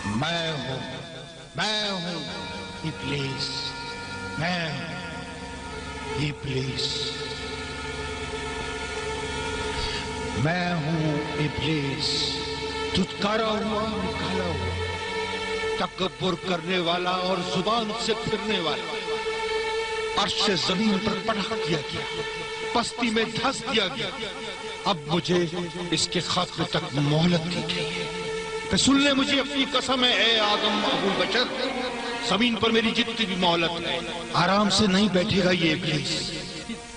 मैं हूँ इब्लीस, मैं हूँ इब्लीस, मैं हूँ इब्लीस, धुतकारा हुआ, निकाला हुआ, तकब्बुर करने वाला और जुबान से फिरने वाला, अर्श से जमीन पर पटक दिया गया, पस्ती में धंस दिया गया। अब मुझे इसके खात्मे तक मोहलत दी गई है। रसूल ने मुझे अपनी कसम है, ए आदम अबुल बशर, जमीन पर मेरी जितनी भी मोहलत है, आराम से नहीं बैठेगा ये इब्लीस।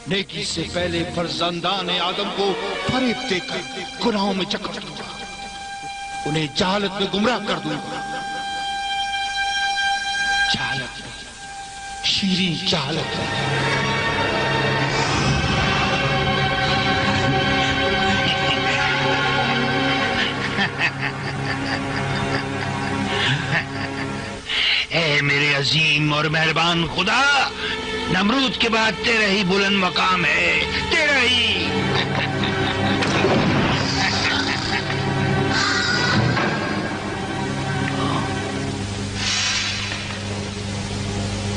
नेकी से पहले फर्जंदान आदम को फरेब देकर गुनाहों में चकर दूंगा, उन्हें जहालत में गुमराह कर दूंगा। जहालत, शीरीन जहालत। ए मेरे अजीम और मेहरबान खुदा, नमरूद के बाद तेरा ही बुलंद मकाम है, तेरा ही।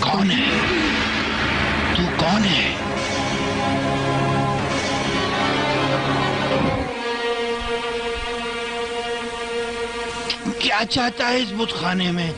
कौन है तू? कौन है? क्या चाहता है इस बुतखाने में?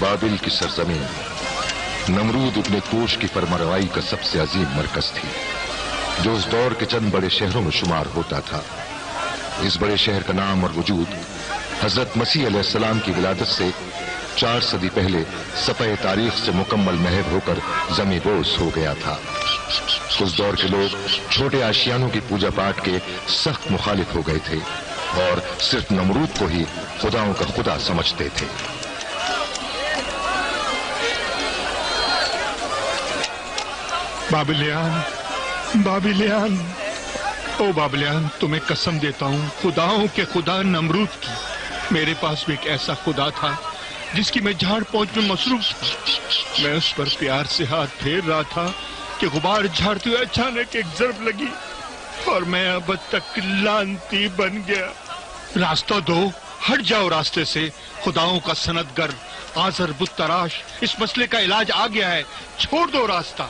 बाबिल की सरजमीन नमरूद इब्ने कोश की फरमारवाई का सबसे अजीम मरकज थी, जो उस दौर के चंद बड़े शहरों में शुमार होता था। इस बड़े शहर का नाम और वजूद हजरत मसीह अलैहिस्सलाम की विलादत से 4 सदी पहले सफ़े तारीख से मुकम्मल महव होकर ज़मीबोस हो गया था। उस दौर के लोग छोटे आशियानों की पूजा पाठ के सख्त मुखालिफ हो गए थे और सिर्फ नमरूद को ही खुदाओं का खुदा समझते थे। बाबिलियान, बाबिलियान, ओ बाबिलियान, तुम्हें कसम देता हूँ खुदाओं के खुदा नमरूद की, मेरे पास भी एक ऐसा खुदा था जिसकी मैं झाड़ पहुंच में मसरूफ था। मैं उस पर प्यार से हाथ फेर रहा था कि गुबार झाड़ते हुए अचानक एक ज़रब लगी और मैं अब तक लानती बन गया। रास्ता दो, हट जाओ रास्ते से। खुदाओं का सनदगर आजर बुत तराश, इस मसले का इलाज आ गया है, छोड़ दो रास्ता।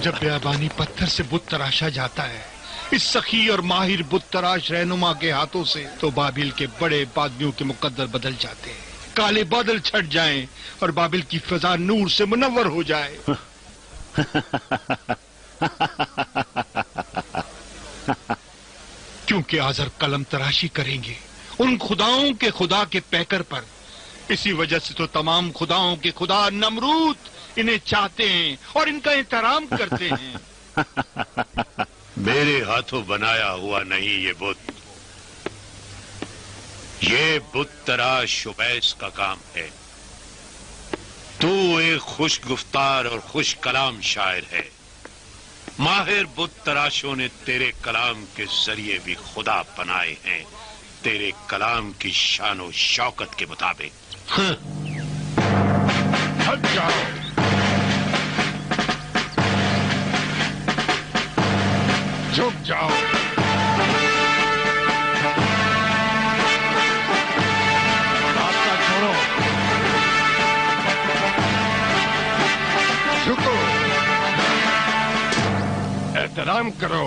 जब बेअबानी पत्थर से बुत तराशा जाता है इस सखी और माहिर बुत तराश रहनुमा के हाथों से, तो बाबिल के बड़े बादनियों के मुकद्दर बदल जाते हैं, काले बादल छट जाएं और बाबिल की फिजा नूर से मुनव्वर हो जाए। क्योंकि आजर कलम तराशी करेंगे उन खुदाओं के खुदा के पैकर पर इसी वजह से तो तमाम खुदाओं के खुदा नमरूद इन्हें चाहते हैं और इनका एहतराम करते हैं। मेरे हाथों बनाया हुआ नहीं ये बुत, ये बुत तराश उवैस का काम है। तू एक खुश गुफ्तार और खुश कलाम शायर है। माहिर बुत तराशों ने तेरे कलाम के जरिए भी खुदा बनाए हैं, तेरे कलाम की शान और शौकत के मुताबिक। हट जाओ। झुक जाओ। रास्ता छोड़ो। झुको। एहतराम करो।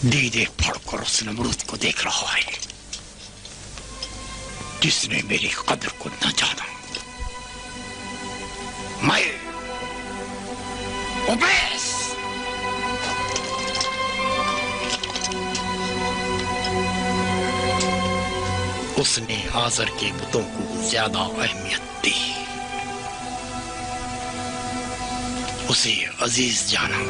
दीदे फड़कर उस नमरूद को देख रहा है जिसने मेरी कदर को न जाना। मैं उवैस उसने आज़र के बुतों को ज्यादा अहमियत दी, उसे अजीज जाना।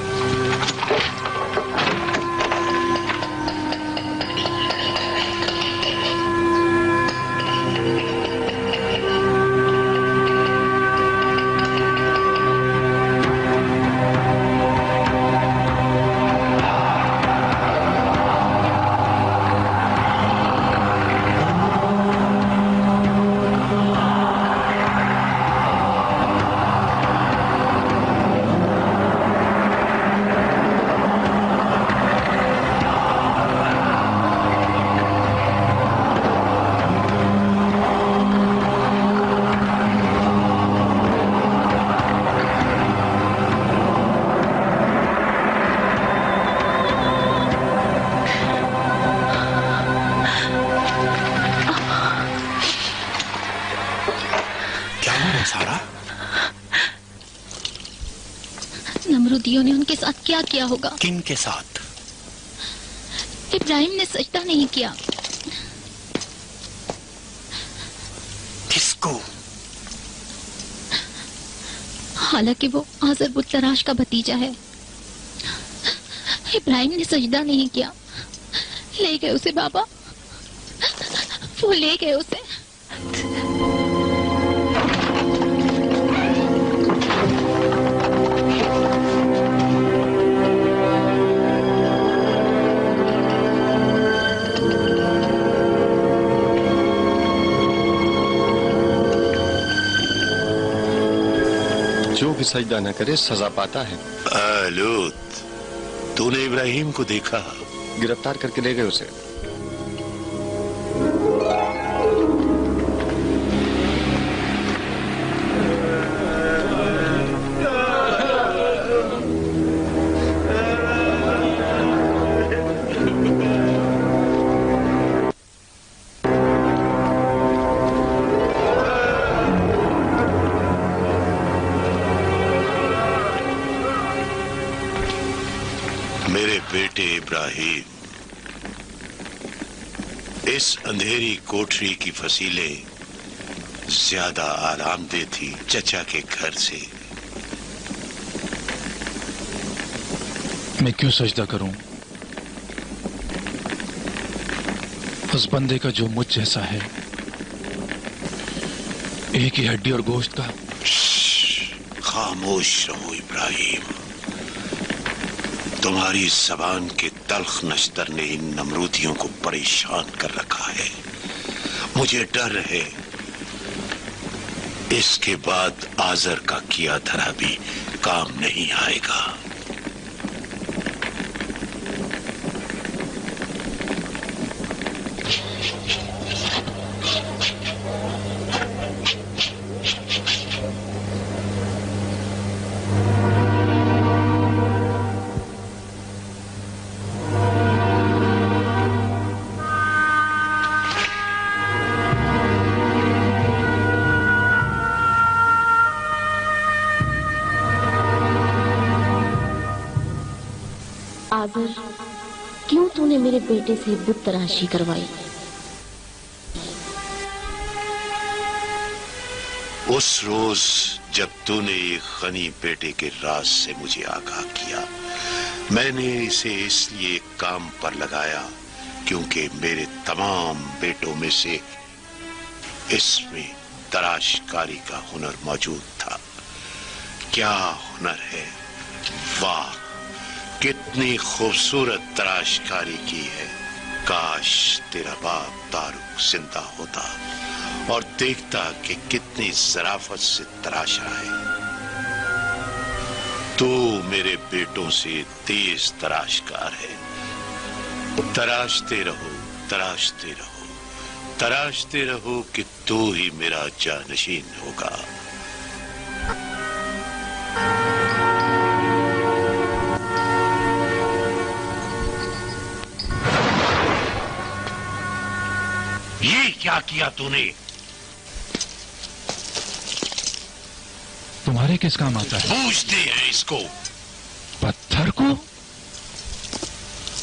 नमरूदियों ने उनके साथ क्या किया होगा? किन के साथ? इब्राहिम ने सजदा नहीं किया। किसको? हालांकि वो आज़र बुत तराश का भतीजा है। इब्राहिम ने सजदा नहीं किया। ले गए उसे बाबा, वो ले गए उसे। जो भी सजदा न करे सजा पाता है। लूत, तूने इब्राहिम को देखा? गिरफ्तार करके ले गए उसे। इब्राहिम, इस अंधेरी कोठरी की फसीलें ज्यादा आरामदेह थी चचा के घर से। मैं क्यों सजदा करूं उस बंदे का जो मुझ जैसा है, एक ही हड्डी और गोश्त का। खामोश रहो इब्राहिम, तुम्हारी जबान के तल्ख नश्तर ने इन नमरूदियों को परेशान कर रखा है। मुझे डर है इसके बाद आज़र का किया धरा भी काम नहीं आएगा। आज़र, क्यों तूने मेरे बेटे से बुत तराशी करवाई? उस रोज जब तूने एक गनी बेटे के राज से मुझे आगाह किया, मैंने इसे इसलिए काम पर लगाया क्योंकि मेरे तमाम बेटों में से इसमें तराशकारी का हुनर मौजूद था। क्या हुनर है! वाह, कितनी खूबसूरत तराशकारी की है। काश तेरा बाप तारुक जिंदा होता और देखता कि कितनी ज़राफत से तराशा है। तू मेरे बेटों से तेज तराशकार है। तराशते रहो, तराशते रहो, तराशते रहो कि तू ही मेरा जानशीन होगा। ये क्या किया तूने? तुम्हारे किस काम आता है? पूछते हैं इसको। पत्थर को?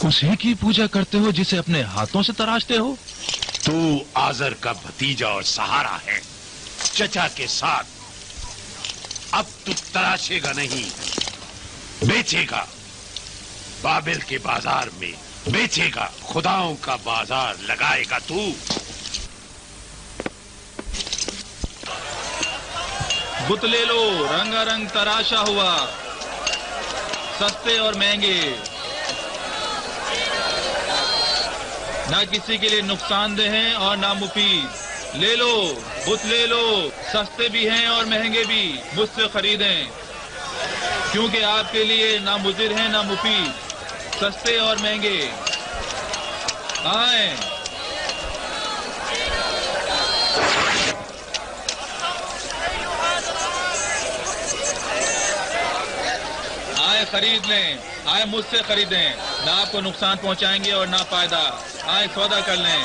उसी की पूजा करते हो जिसे अपने हाथों से तराशते हो? तू आज़र का भतीजा और सहारा है, चचा के साथ। अब तू तराशेगा नहीं, बेचेगा। बाबिल के बाजार में बेचेगा, खुदाओं का बाजार लगाएगा तू। बुत ले लो, रंगारंग तराशा हुआ, सस्ते और महंगे, ना किसी के लिए नुकसानदेह हैं और ना मुफीद। ले लो, बुत ले लो, सस्ते भी हैं और महंगे भी, मुझसे खरीदें, क्योंकि आपके लिए ना मुजिर हैं ना मुफीद, सस्ते और महंगे। आए, आए खरीद लें, आए मुझसे खरीदें, ना आपको नुकसान पहुंचाएंगे और ना फायदा। आए सौदा कर लें।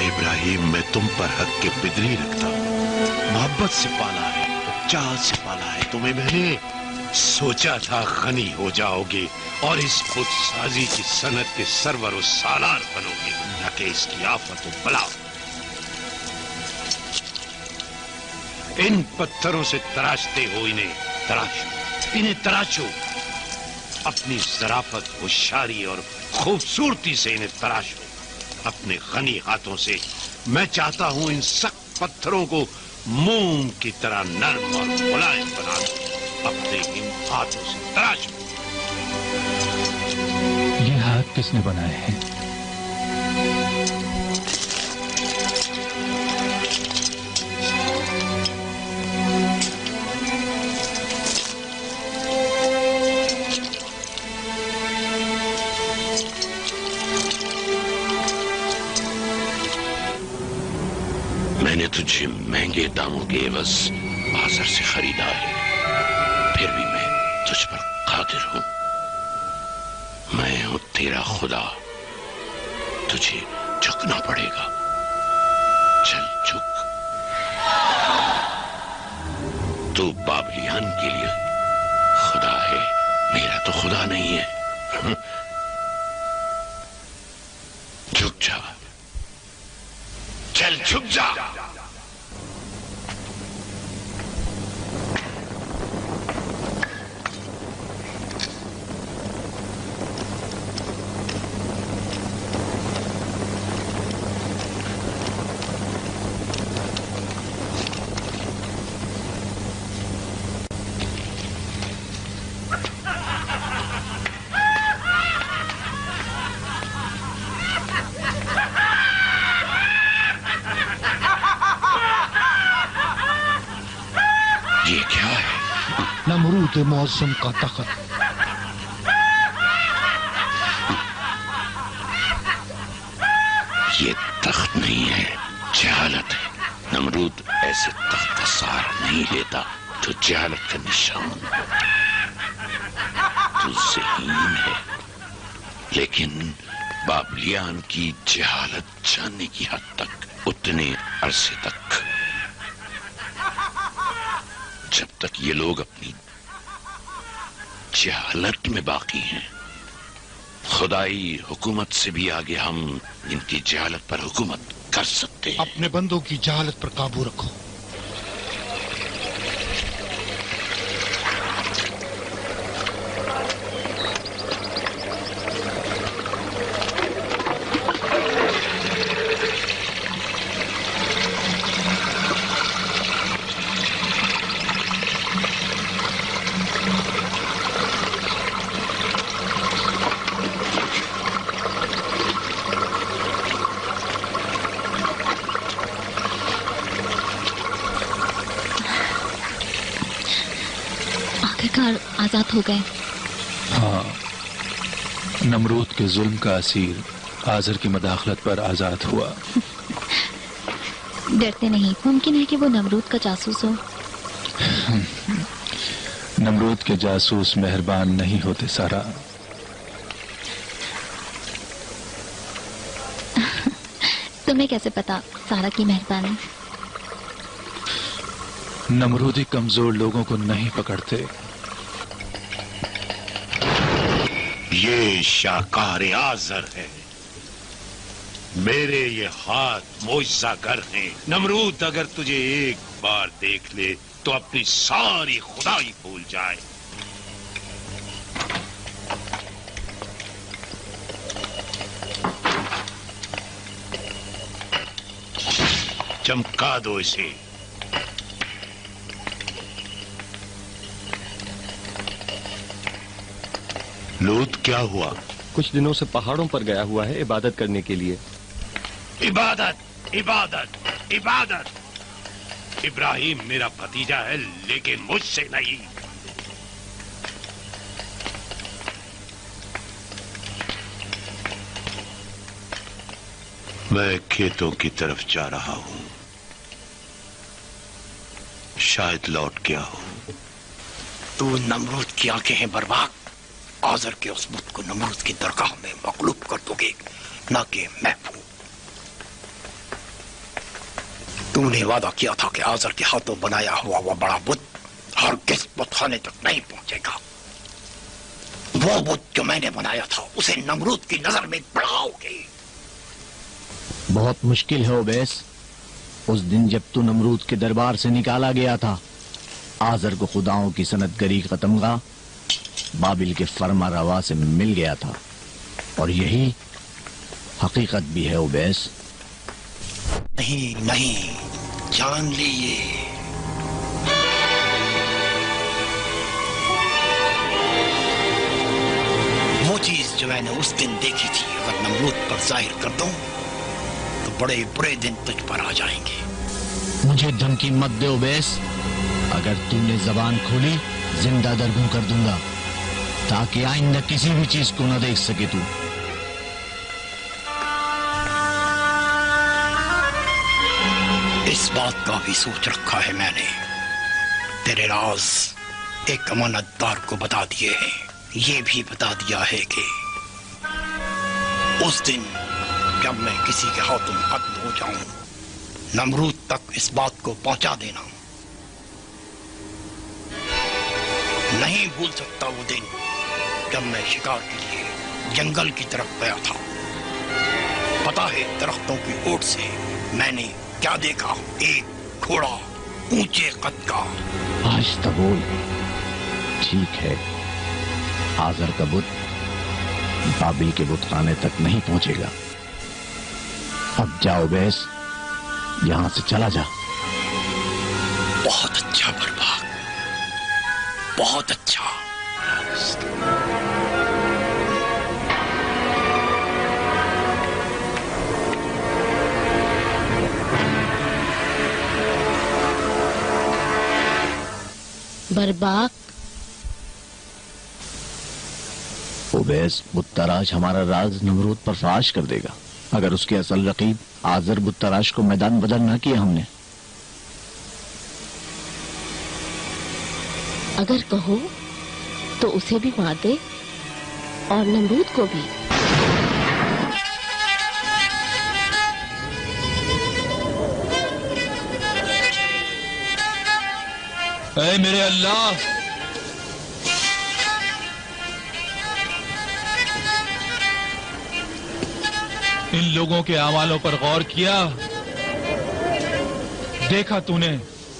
इब्राहिम, मैं तुम पर हक के बिदरी रखता हूँ। मोहब्बत से पाला है, चाहत से पाला है तुम्हें मैंने। सोचा था गनी हो जाओगे और इस खुदसाजी की सनत के सरवर और सालार बनोगे, न कि इसकी आफत और बला। इन पत्थरों से तराशते हो इन्हें तराशो, इन्हें तराशो। अपनी ज़राफत, होशियारी और खूबसूरती से इन्हें तराशो। अपने गनी हाथों से मैं चाहता हूं इन सख्त पत्थरों को मोम की तरह नरम और मुलायम बना दो। अपने इन हाथों से तराशो। ये हाथ किसने बनाए हैं? मैंने तुझे महंगे दामों के एवज बाजार से खरीदा है, फिर भी मैं तुझ पर कादिर हूं। मैं हूं तेरा खुदा, तुझे झुकना पड़ेगा। चल झुक। तू बाबलियान के लिए खुदा है, मेरा तो खुदा नहीं है। झुक जा, चल झुक जा। नमरूद मुअज़्ज़म का तख्त। ये तख्त नहीं है, जहालत है। नमरूद ऐसे तख्त का सहारा नहीं लेता जो जहालत का निशान। तू ज़हीन है, लेकिन बाबलियान की जहालत जानने की हद तक, उतने अरसे तक जब तक ये लोग अपनी जहालत में बाकी हैं, खुदाई हुकूमत से भी आगे हम इनकी जहालत पर हुकूमत कर सकते हैं। अपने बंदों की जहालत पर काबू रखो। आजाद हो गए। हाँ, नमरूद के जुल्म का असीर आज़र की मदाखलत पर आजाद हुआ। डरते नहीं? मुमकिन है कि वो नमरूद का जासूस हो। नमरूद के जासूस मेहरबान नहीं होते सारा। तुम्हें कैसे पता सारा की मेहरबानी? नमरूदी कमजोर लोगों को नहीं पकड़ते। ये शाकार आज़र है, मेरे ये हाथ मोइज़ागर हैं। नमरूद अगर तुझे एक बार देख ले तो अपनी सारी खुदाई भूल जाए। चमका दो इसे। लूत क्या हुआ? कुछ दिनों से पहाड़ों पर गया हुआ है इबादत करने के लिए। इबादत इबादत इबादत। इब्राहिम मेरा भतीजा है, लेकिन मुझसे नहीं। मैं खेतों की तरफ जा रहा हूं, शायद लौट गया हूं। तू नमरूद की आंखें हैं बर्बाद। आज़र के उस बुत को नमरूद की दरगाह में मकलूब कर दोगे, ना कि महबूब। तूने वादा किया था कि आज़र के हाथों बनाया हुआ वह बड़ा बुत हरगिज़ बुतखाने तक नहीं पहुंचेगा। वो बुत जो मैंने बनाया था उसे नमरूद की नजर में बढ़ाओगे। बहुत मुश्किल है ओबैस। उस दिन जब तू नमरूद के दरबार से निकाला गया था, आज़र को खुदाओं की सनतगरी का तमगा बाबिल के फरमा रवा से मिल गया था, और यही हकीकत भी है ओबैस। नहीं नहीं, जान लीजिए, वो चीज जो मैंने उस दिन देखी थी अगर नमरूद पर जाहिर कर दूं तो बड़े बुरे दिन तुझ पर आ जाएंगे। मुझे धमकी मत दे ओबैस। अगर तूने जबान खोली जिंदा दरगुम कर दूंगा, ताकि आइंदा किसी भी चीज को न देख सके तू। इस बात का भी सोच रखा है मैंने। तेरे राज एक अमानतदार को बता दिए हैं। ये भी बता दिया है कि उस दिन जब मैं किसी के हाथों कत्ल हो जाऊं, नमरूद तक इस बात को पहुंचा देना। नहीं भूल सकता वो दिन जब मैं शिकार के लिए जंगल की तरफ गया था। पता है दरख्तों की ओट से मैंने क्या देखा? एक घोड़ा ऊंचे कद का। आज तक बोल। ठीक है, आज़र का बुत बाबिल के बुतखाने तक नहीं पहुंचेगा। अब जाओ बैस, यहां से चला जा। बहुत अच्छा बर्बाद, बहुत अच्छा। बर्बाक, ओबैस बुत्तराज हमारा राज नमरूद पर फाश कर देगा अगर उसके असल रकीब आज़र बुत्तराज को मैदान बदल ना किया हमने। अगर कहो तो उसे भी मार दे और नमरूद को भी। ऐ मेरे अल्लाह, इन लोगों के अमालों पर गौर किया, देखा तूने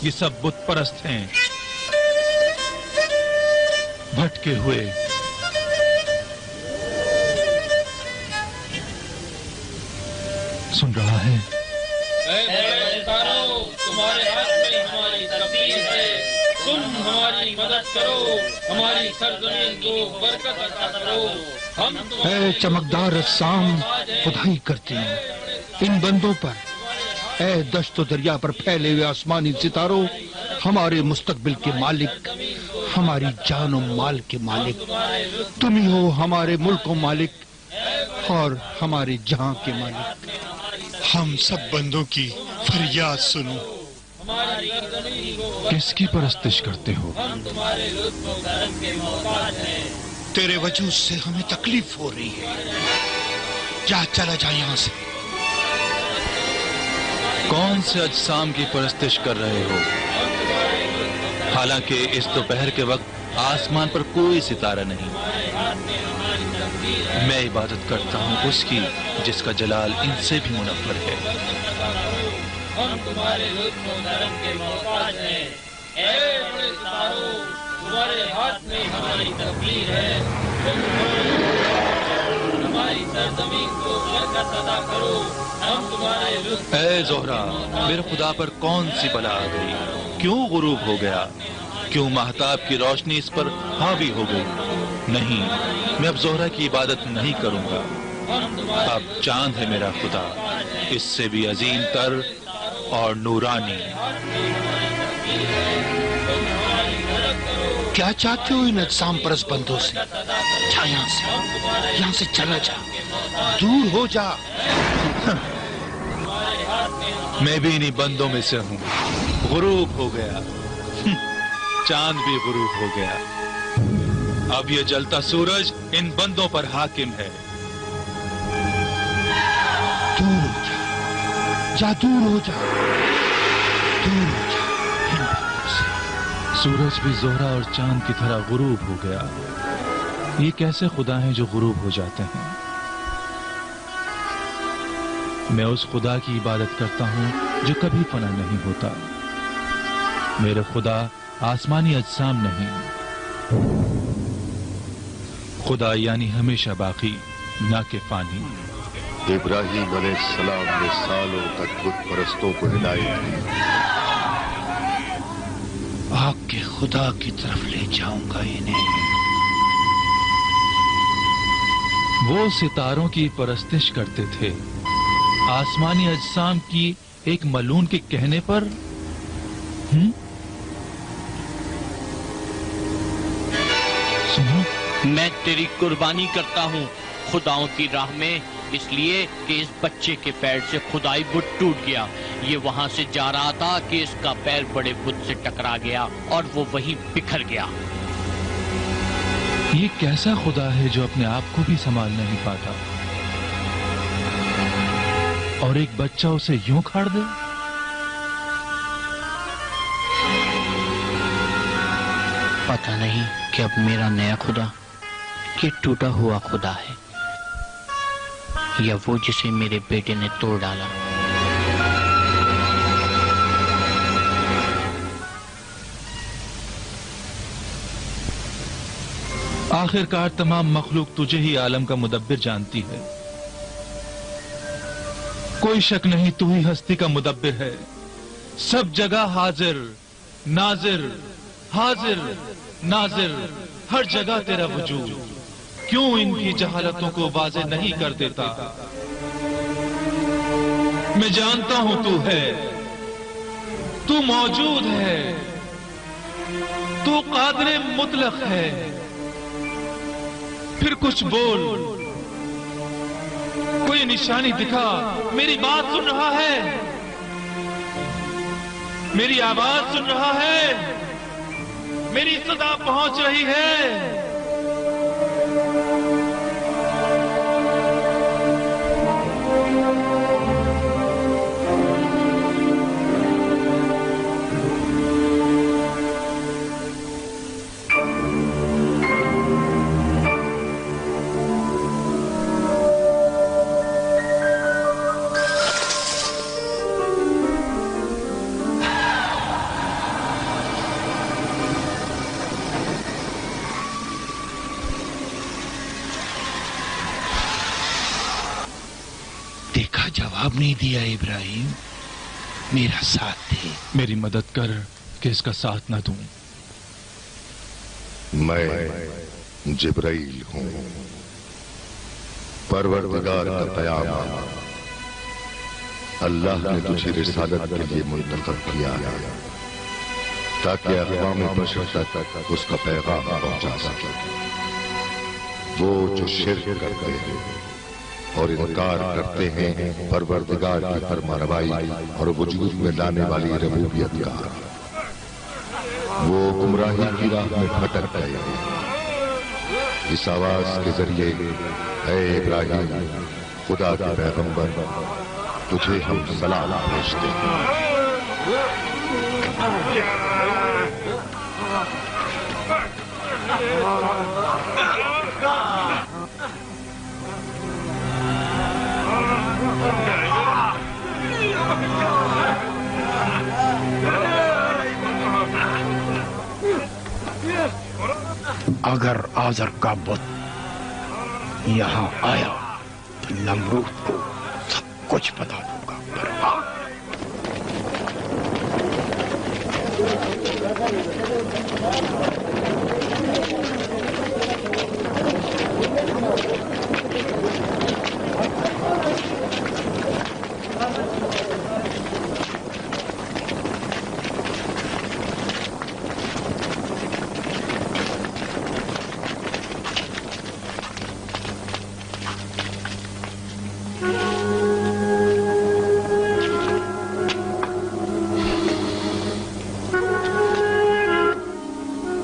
ये सब बुत परस्त हैं, भटके हुए। सुन रहा है? तुम्हारे हाथ में हमारी तकदीर है, तुम हमारी मदद करो, हमारी सरजमीन को बरकत अता करो। हम ऐ चमकदार रस्साम, खुदाई करते हैं इन बंदों पर। ऐ दश्तो दरिया पर फैले हुए आसमानी सितारों, हमारे मुस्तकबिल के मालिक, हमारी जान और माल के मालिक तुम ही हो, हमारे मुल्क को मालिक और हमारे जहां के मालिक। हम सब बंदों की फरियाद सुनो। किसकी परस्तिश करते हो? तेरे वजूद से हमें तकलीफ हो रही है, जा चला जा यहाँ से। कौन से अजसाम की परस्तिश कर रहे हो? हालांकि इस दोपहर के वक्त आसमान पर कोई सितारा नहीं। मैं इबादत करता हूँ उसकी जिसका जलाल इनसे भी मुनव्वर है। हम तुम्हारे लुत्फ और करम के मोहताज हैं। ऐ बड़े सितारों, तुम्हारे हाथ में हमारी तकदीर है, तुम हमारी सरजमीन को बरकत अता करो। हम तुम्हारे लुत्फ। ऐ ज़ोहरा, मेरे खुदा पर कौन सी बला आ गई? क्यों गुरूब हो गया? क्यों महताब की रोशनी इस पर हावी हो गई? नहीं, मैं अब ज़ोहरा की इबादत नहीं करूंगा। अब चांद है मेरा खुदा, इससे भी अजीम तर और नूरानी। क्या चाहते हो इन अजसाम परस बंदों से? जा यहाँ से चला जा, दूर हो जा। मैं भी इन्हीं बंदों में से हूँ। गुरूब हो गया, चांद भी गुरूब हो गया। अब ये जलता सूरज इन बंदों पर हाकिम है। दूर हो जा, दूर हो जा, दूर हो जा इन बंदों से। सूरज भी ज़ोहरा और चांद की तरह गुरूब हो गया। ये कैसे खुदा हैं जो गुरूब हो जाते हैं? मैं उस खुदा की इबादत करता हूँ जो कभी फना नहीं होता। मेरे खुदा आसमानी अजसाम नहीं, खुदा यानी हमेशा बाकी, ना के फानी। इब्राहीम अलैहिस्सलाम ने सालों तक बुत परस्तों को हिदायत दी। आग के खुदा की तरफ ले जाऊंगा इन्हें। वो सितारों की परस्तिश करते थे, आसमानी अजसाम की एक मलून के कहने पर। सुनो, मैं तेरी कुर्बानी करता हूँ खुदाओं की राह में, इसलिए कि इस बच्चे के पैर से खुदाई बुत टूट गया। ये वहां से जा रहा था कि इसका पैर बड़े बुत से टकरा गया और वो वहीं बिखर गया। ये कैसा खुदा है जो अपने आप को भी संभाल नहीं पाता और एक बच्चा उसे यूं खाड़ दे? पता नहीं कि अब मेरा नया खुदा ये टूटा हुआ खुदा है या वो जिसे मेरे बेटे ने तोड़ डाला। आखिरकार तमाम मखलूक तुझे ही आलम का मुदब्बिर जानती है। कोई शक नहीं, तू ही हस्ती का मुदब्बिर है। सब जगह हाजिर नाजिर, हाजिर नाजिर, हर जगह तेरा वजूद। क्यों इनकी जहालतों को वाज़ेह नहीं कर देता? मैं जानता हूं तू है, तू मौजूद है, तू कादिर मुतलक है। फिर कुछ बोल, कोई निशानी दिखा। मेरी बात सुन रहा है, मेरी आवाज सुन रहा है, मेरी सदा पहुंच रही है। जवाब नहीं दिया इब्राहिम, मेरा साथ दे। मेरी मदद कर कि इसका साथ न दूं। मैं जिब्राइल हूं, परवरदिगार का पैगाम अल्लाह ने तुझे रिसालत के लिए मुंतखब किया है ताकि अक़वाम बशर तक उसका पैगाम पहुंचा सके। वो जो शिर्क करते हैं और इनकार करते हैं परवरदिगार की फरमारवाई और वजूद में लाने वाली रबूबियत का, वो गुमराही की राह में भटक गए हैं। इस आवाज के जरिए ऐ इब्राहिम, खुदा के पैगंबर, तुझे हम सलाम भेजते हैं। अगर आजर का बुत यहाँ आया तो नमरूद को सब कुछ बता दूंगा।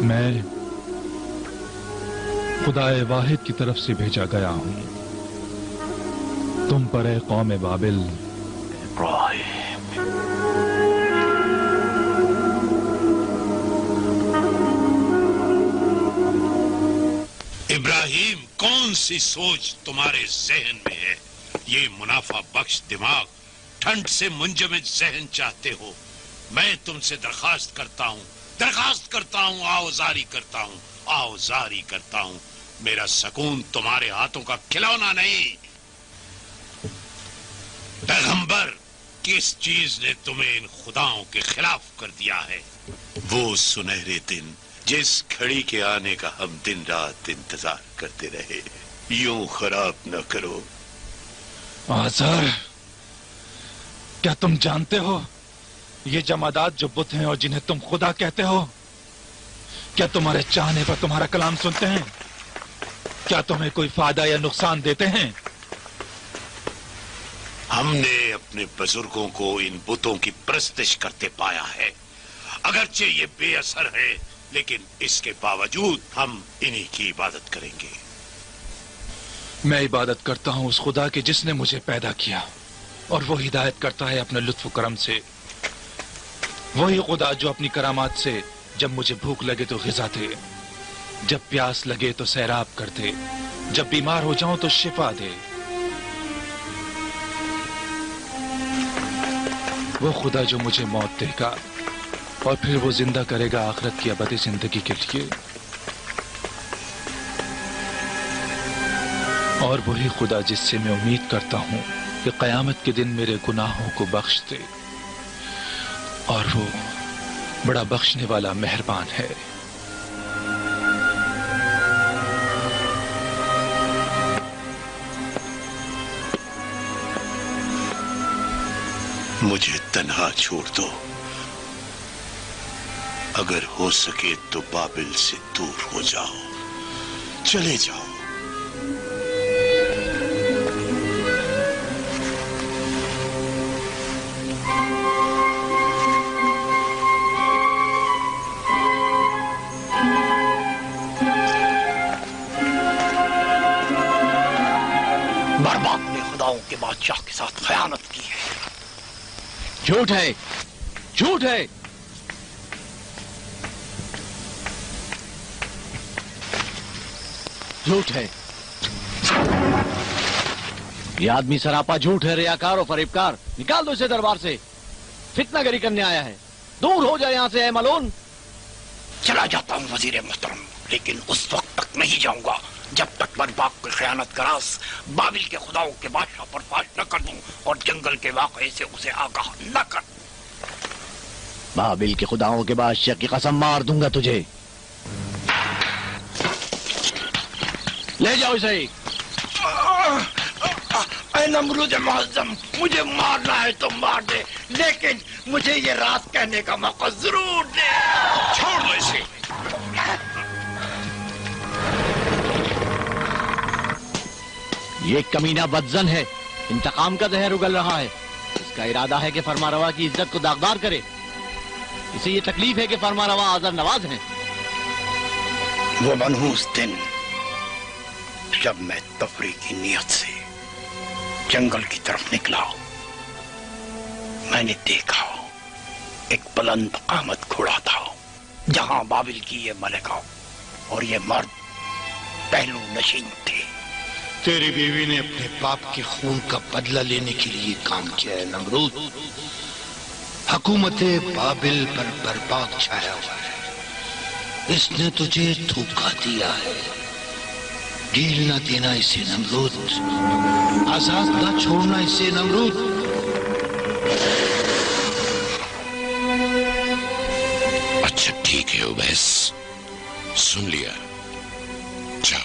मैं खुदाए वाहिद की तरफ से भेजा गया हूं तुम पर ए कौम बाबिल। इब्राहिम, कौन सी सोच तुम्हारे जहन में है? ये मुनाफा बख्श दिमाग, ठंड से मुंजमद जहन चाहते हो? मैं तुमसे दरखास्त करता हूं, आओजारी करता हूं, आओजारी करता हूं। मेरा सकून तुम्हारे हाथों का खिलौना नहीं। पैगंबर, किस चीज ने तुम्हें इन खुदाओं के खिलाफ कर दिया है? वो सुनहरे दिन जिस घड़ी के आने का हम दिन रात इंतजार करते रहे, यूं खराब न करो। आज़र, क्या तुम जानते हो ये जमादात जो बुत हैं और जिन्हें तुम खुदा कहते हो, क्या तुम्हारे चाहने पर तुम्हारा कलाम सुनते हैं? क्या तुम्हें कोई फायदा या नुकसान देते हैं? हमने अपने बुजुर्गों को इन बुतों की परस्तिश करते पाया है। अगरचे ये बेअसर है, लेकिन इसके बावजूद हम इन्हीं की इबादत करेंगे। मैं इबादत करता हूं उस खुदा की जिसने मुझे पैदा किया, और वो हिदायत करता है अपने लुत्फ करम से। वही खुदा जो अपनी करामात से जब मुझे भूख लगे तो ग़िज़ा दे, जब प्यास लगे तो सैराब कर दे, जब बीमार हो जाऊं तो शिफा दे। वो खुदा जो मुझे मौत देगा और फिर वो जिंदा करेगा आखिरत की अबदी जिंदगी के लिए। और वही खुदा जिससे मैं उम्मीद करता हूं कि क़यामत के दिन मेरे गुनाहों को बख्श दे, और वो बड़ा बख्शने वाला मेहरबान है। मुझे तन्हा छोड़ दो। अगर हो सके तो बाबिल से दूर हो जाओ, चले जाओ। बर्बाद ने खुदाओं के बादशाह के साथ खयानत की है। झूठ है, झूठ है। झूठ है। ये आदमी सरापा झूठ है, रियाकार और फरेबकार। निकाल दो इसे दरबार से, फितनागरी करने आया है। दूर हो जाए यहां से, ऐ मलून। चला जाता हूं वजीर मोहतरम, लेकिन उस वक्त तक नहीं जाऊंगा जब तक बर्बाक की खयानत करास बाबिल के खुदाओं के बादशाह पर फाश न कर दूं और जंगल के वाक़े से उसे आगाह न कर। बाबिल के खुदाओं के बादशाह की कसम मार दूंगा तुझे। ले जाओ इसे। ऐ नमरूद मुअज़्ज़म, मुझे मारना है तो मार दे, लेकिन मुझे ये रात कहने का मौका जरूर दे। छोड़ दो इसे। ये कमीना बदजन है, इंतकाम का जहर उगल रहा है। इसका इरादा है कि फरमारवा की इज्जत को दागदार करे। इसे ये तकलीफ है कि फरमारवा आज़र नवाज हैं। वो मनहूस दिन जब मैं तफरी की नियत से जंगल की तरफ निकला, मैंने देखा एक बुलंद कामत घोड़ा था, जहां बाबिल की ये मलिका और ये मर्द पहलू नशीन थे। तेरी बीवी ने अपने बाप के खून का बदला लेने के लिए काम किया है नमरूद। हुकूमत बाबिल पर बर्बाद छाया हुआ है। इसने तुझे धोखा दिया है। ढील न देना इसे नमरूद, आजाद न छोड़ना इसे नमरूद। अच्छा ठीक है उवैस, सुन लिया। जा।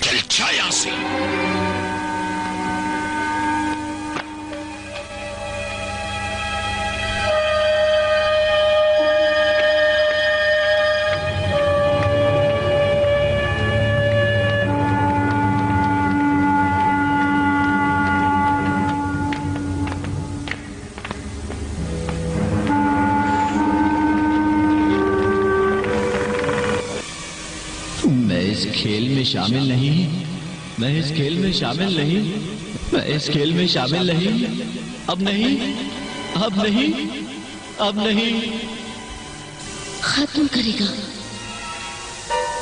चल जा यहां से। खेल में शामिल नहीं, मैं इस खेल में शामिल नहीं, मैं इस खेल में शामिल नहीं, अब नहीं, अब नहीं, अब नहीं। खत्म करेगा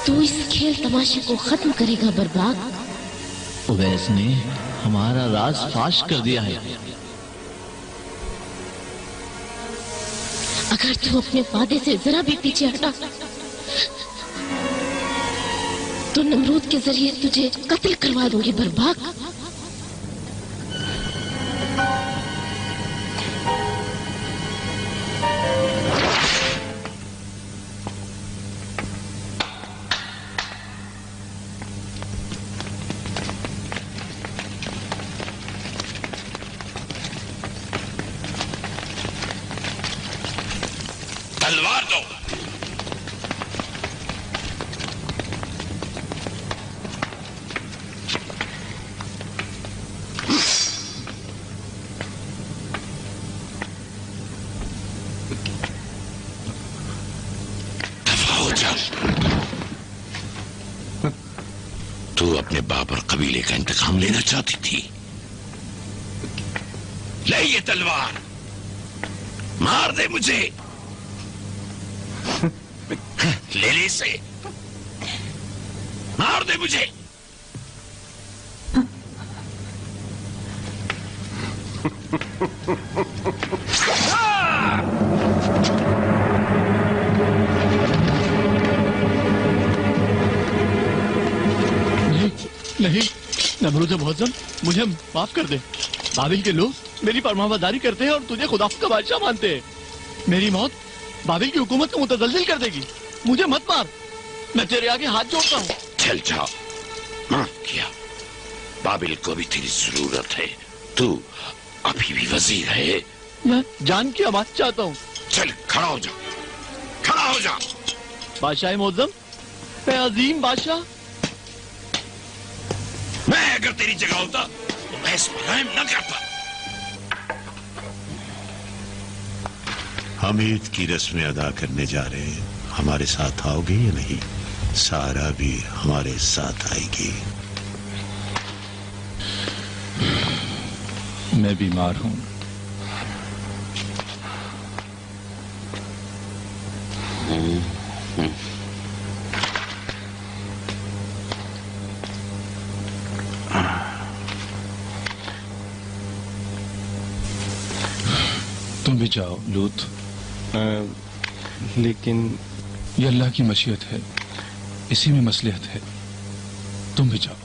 तू इस खेल तमाशे को, खत्म करेगा बर्बाद। उवैस ने हमारा राज फाश कर दिया है। अगर तू अपने वादे से जरा भी पीछे हटा तो नमरूद के जरिए तुझे कत्ल करवा दूंगी बर्बाद। तलवार दो। तू अपने बाप और कबीले का इंतकाम लेना चाहती थी। ले ये तलवार, मार दे मुझे। ले ले इसे, मार दे मुझे। नहीं नमरूद मुअज़्ज़म, मुझे माफ कर दे। बाबिल के लोग मेरी फरमाबरदारी करते हैं और तुझे खुदा का बादशाह मानते हैं। मेरी मौत बाबिल की हुकूमत को मुतज़लज़िल कर देगी। मुझे मत मार, मैं तेरे आगे हाथ जोड़ता हूँ। चल जाओ, माफ किया। बाबिल को भी तेरी जरूरत है। तू अभी भी वजीर है। मैं जान की अमानत चाहता हूँ। चल खड़ा हो जा, खड़ा हो जा। बादशाह मुअज़्ज़म, मैं अजीम बादशाह। मैं अगर तेरी जगह होता तो मैं इस पर रहम न करता। हम ईद की रस्में अदा करने जा रहे हैं। हमारे साथ आओगे या नहीं? सारा भी हमारे साथ आएगी। मैं बीमार हूं। तुम भी जाओ लूत। लेकिन ये अल्लाह की मशीयत है, इसी में मसलिहत है। तुम भी जाओ।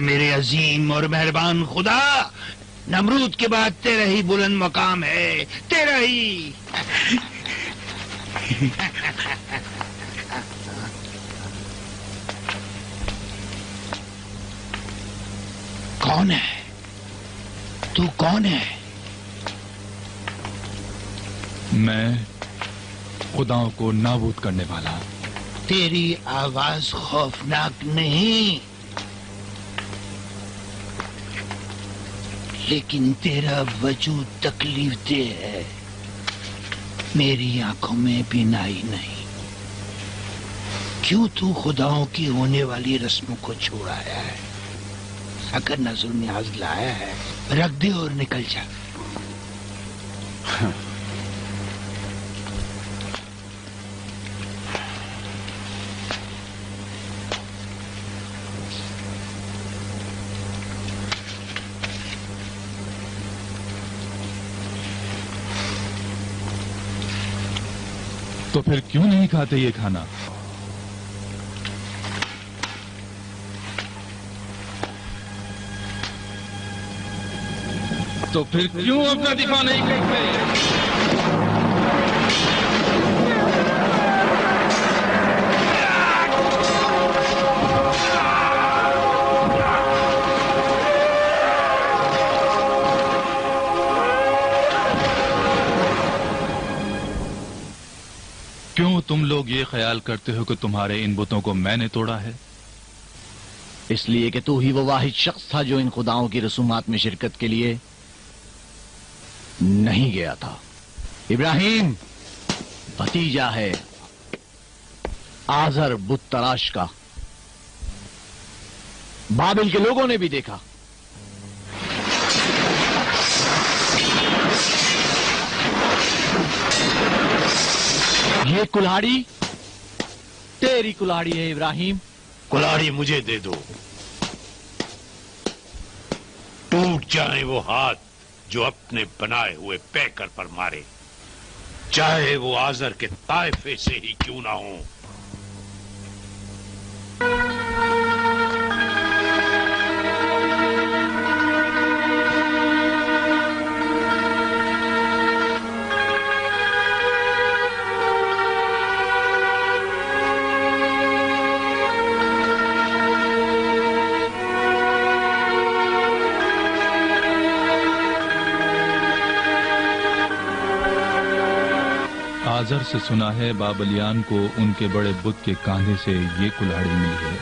मेरे अजीम और मेहरबान खुदा, नमरूद के बाद तेरा ही बुलंद मकाम है, तेरा ही। कौन है तू? कौन है? मैं खुदाओं को नाबूद करने वाला। तेरी आवाज खौफनाक नहीं, लेकिन तेरा वजूद तकलीफ दे है। मेरी आंखों में बीनाई नहीं। क्यों तू खुदाओं की होने वाली रस्मों को छोड़ाया है? अगर नजर न्याज लाया है, रख दे और निकल जा। तो फिर क्यों नहीं खाते ये खाना? तो फिर क्यों अपना दिफा नहीं करते? क्यों तुम लोग ये ख्याल करते हो कि तुम्हारे इन बुतों को मैंने तोड़ा है? इसलिए कि तू ही वो वाहिद शख्स था जो इन खुदाओं की रसूमात में शिरकत के लिए नहीं गया था। इब्राहिम भतीजा है आजर बुत तराश का। बाबिल के लोगों ने भी देखा। ये कुल्हाड़ी तेरी कुल्हाड़ी है इब्राहिम। कुल्हाड़ी मुझे दे दो। टूट जाए वो हाथ जो अपने बनाए हुए पैकर पर मारे, चाहे वो आजर के ताइफे से ही क्यों ना हो। आजर से सुना है बाबलियान को उनके बड़े बुत के कांधे से ये कुल्हाड़ी मिली है।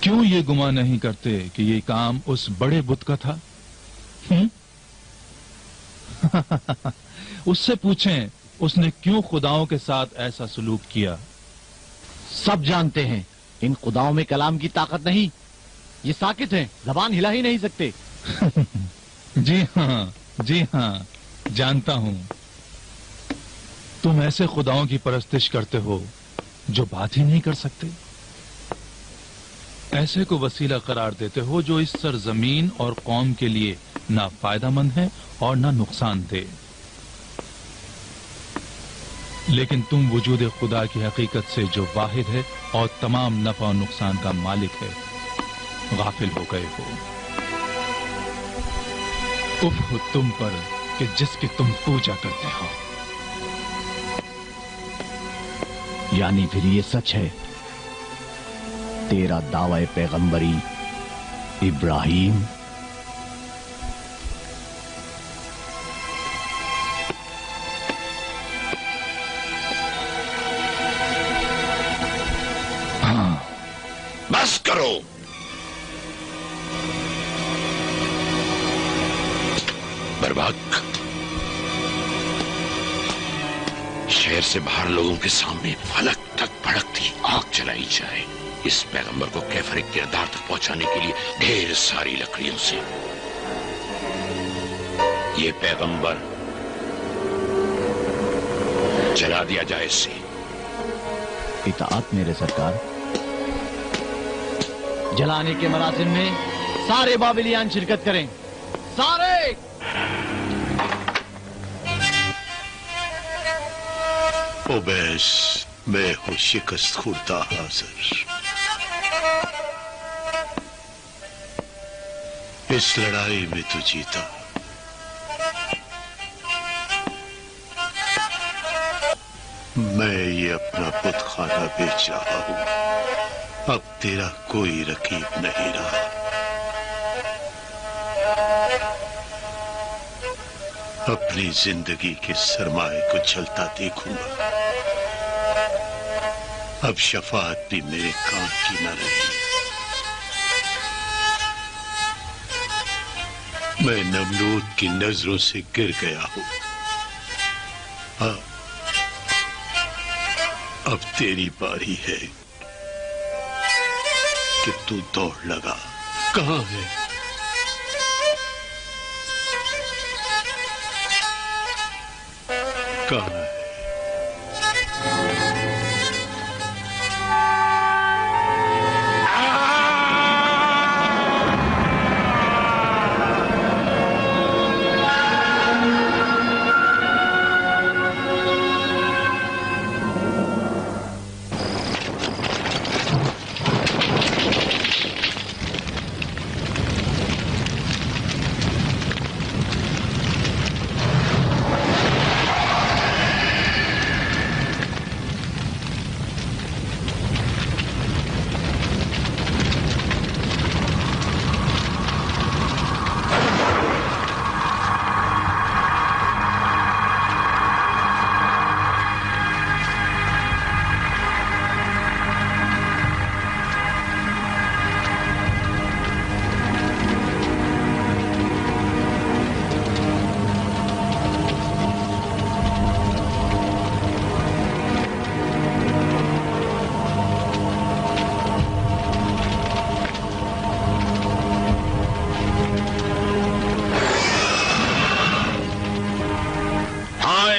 क्यों ये गुमान नहीं करते कि ये काम उस बड़े बुत का था? उससे पूछें उसने क्यों खुदाओं के साथ ऐसा सलूक किया। सब जानते हैं इन खुदाओं में कलाम की ताकत नहीं। ये साकित हैं, जबान हिला ही नहीं सकते। जी हाँ, जानता हूं। तुम ऐसे खुदाओं की परस्तिश करते हो जो बात ही नहीं कर सकते। ऐसे को वसीला करार देते हो जो इस सरजमीन और कौम के लिए ना फायदामंद है और ना नुकसान दे। लेकिन तुम वजूद खुदा की हकीकत से जो वाहिद है और तमाम नफा और नुकसान का मालिक है गाफिल हो गए हो। उफ हो तुम पर कि जिसकी तुम पूजा करते हो। यानी फिर ये सच है, तेरा दावा पैगंबरी इब्राहिम बस करो। बर्बाद शहर से बाहर लोगों के सामने फलक तक भड़कती आग जलाई जाए। इस पैगंबर को कैफर किरदार तक पहुंचाने के लिए ढेर सारी लकड़ियों से ये पैगंबर जला दिया जाए। इससे इताअत मेरे सरकार। जलाने के मरासिम में सारे बाबिलियान शिरकत करें, सारे। ओबैस, मैं हूं शिकस्त खुर्दा हाजिर। इस लड़ाई में तू जीता, मैं ये अपना बुतखाना बेच रहा हूं। अब तेरा कोई रकीब नहीं रहा। अपनी जिंदगी के सरमाए को चलता देखूंगा। अब शफाअत भी मेरे काम की न रही। मैं नमरूद की नजरों से गिर गया हूं। अब तेरी बारी है कि तू दौड़ लगा। कहां है? कहां है?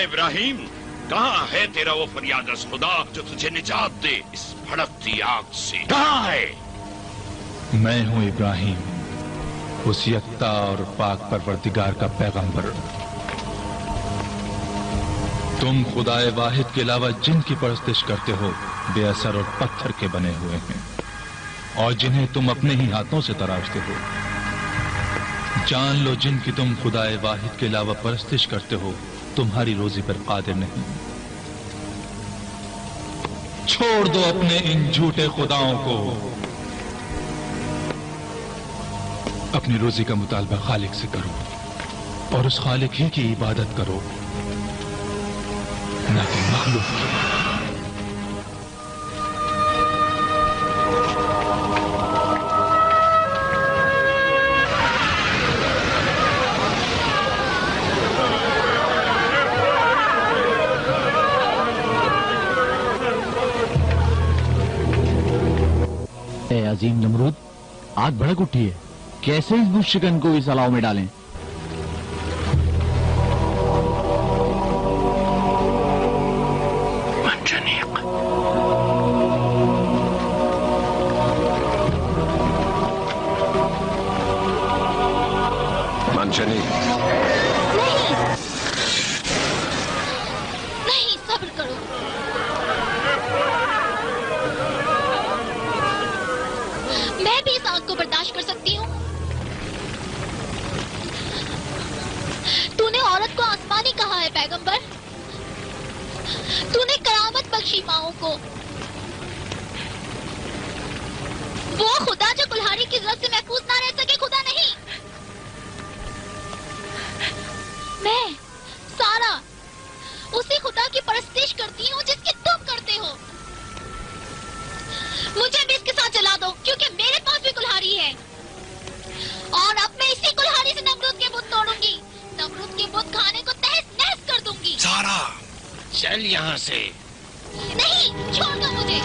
इब्राहिम, कहां है तेरा वो फरियाद खुदा जो तुझे निजात दे इस भड़कती आग से? कहां है? मैं हूं इब्राहिम, उस यक्ता और पाक परवरदिगार का पैगंबर। तुम खुदाए वाहिद के अलावा जिनकी परस्तिश करते हो बेअसर और पत्थर के बने हुए हैं, और जिन्हें तुम अपने ही हाथों से तराशते हो। जान लो, जिनकी तुम खुदाए वाहिद के अलावा परस्तिश करते हो तुम्हारी रोजी पर कादिर नहीं। छोड़ दो अपने इन झूठे खुदाओं को। अपनी रोजी का मुतालबा खालिक से करो और उस खालिक ही की इबादत करो, ना कि मखलूक की। अजीम नमरूद, आग भड़क उठी है। कैसे इस बुशकन को इस अलाव में डालें? कांचनी, नहीं, सब्र करो। मैं भी इस आग को बर्दाश्त कर सकती हूँ। तूने औरत को आसमानी कहा है पैगंबर। तूने करामत बख्शी माओं को। वो खुदा जो कुल्हाड़ी की जरूरत से महफूज ना रह सके, खुदा नहीं। मैं सारा उसी खुदा की परस्तिश करती हूँ जिसकी तुम करते हो। मुझे भी इसके साथ जला दो, क्योंकि मेरे पास भी कुल्हाड़ी है। और अब मैं इसी कुल्हाड़ी से नमरूद के बुत तोड़ूंगी। नमरूद के बुत खाने को तहस नहस कर दूंगी। सारा, चल यहाँ से। नहीं, छोड़ दो मुझे।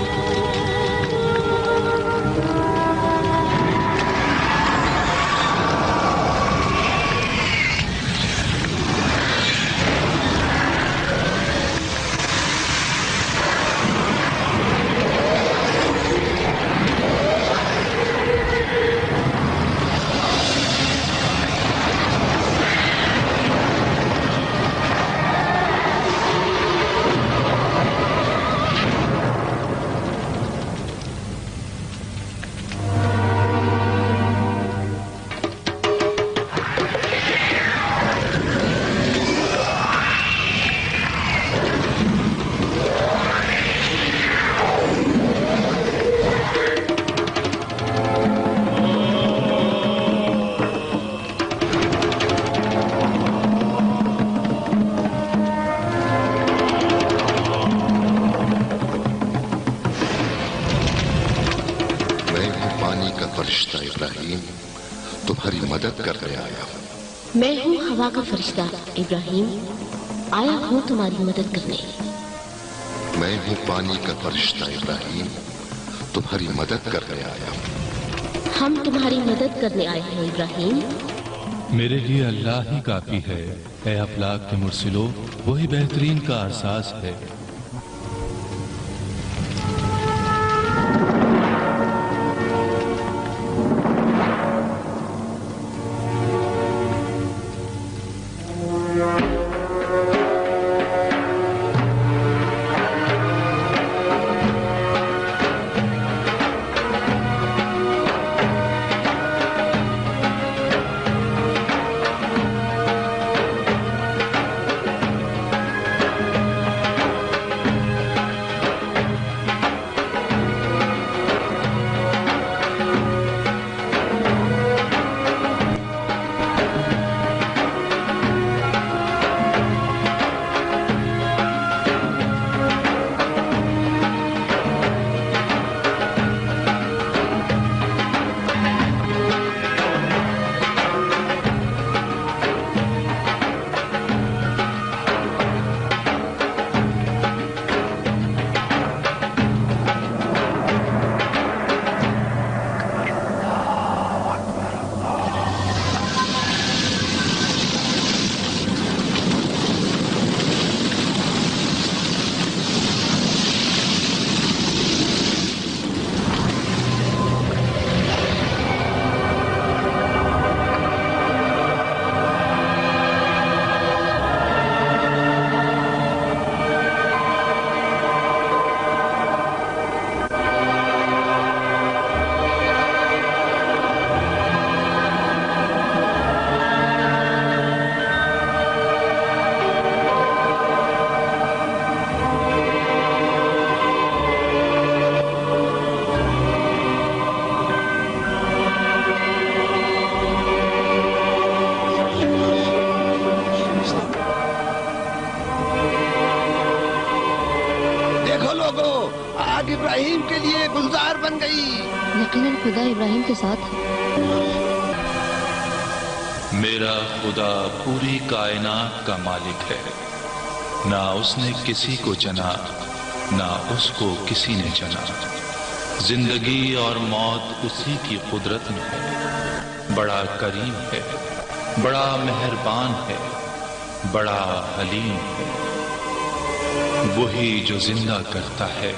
तुम्हारी मदद करने आया हूँ। मैं हूँ हवा का फरिश्ता इब्राहिम, आया हूँ तुम्हारी मदद करने। मैं हूँ पानी का फरिश्ता इब्राहिम, तुम्हारी मदद करने आया हूँ। हम तुम्हारी मदद करने आए हैं इब्राहिम। मेरे लिए अल्लाह ही काफी है। ए अफलाक के मुर्सिलो, वही बेहतरीन का एहसास है। आग इब्राहिम के लिए गुलजार बन गई। यकीनन खुदा इब्राहिम के साथ है। मेरा खुदा पूरी कायनात का मालिक है। ना उसने किसी को जना, ना उसको किसी ने जना। जिंदगी और मौत उसी की कुदरत में है। बड़ा करीम है, बड़ा मेहरबान है, बड़ा हलीम है। वही जो जिंदा करता है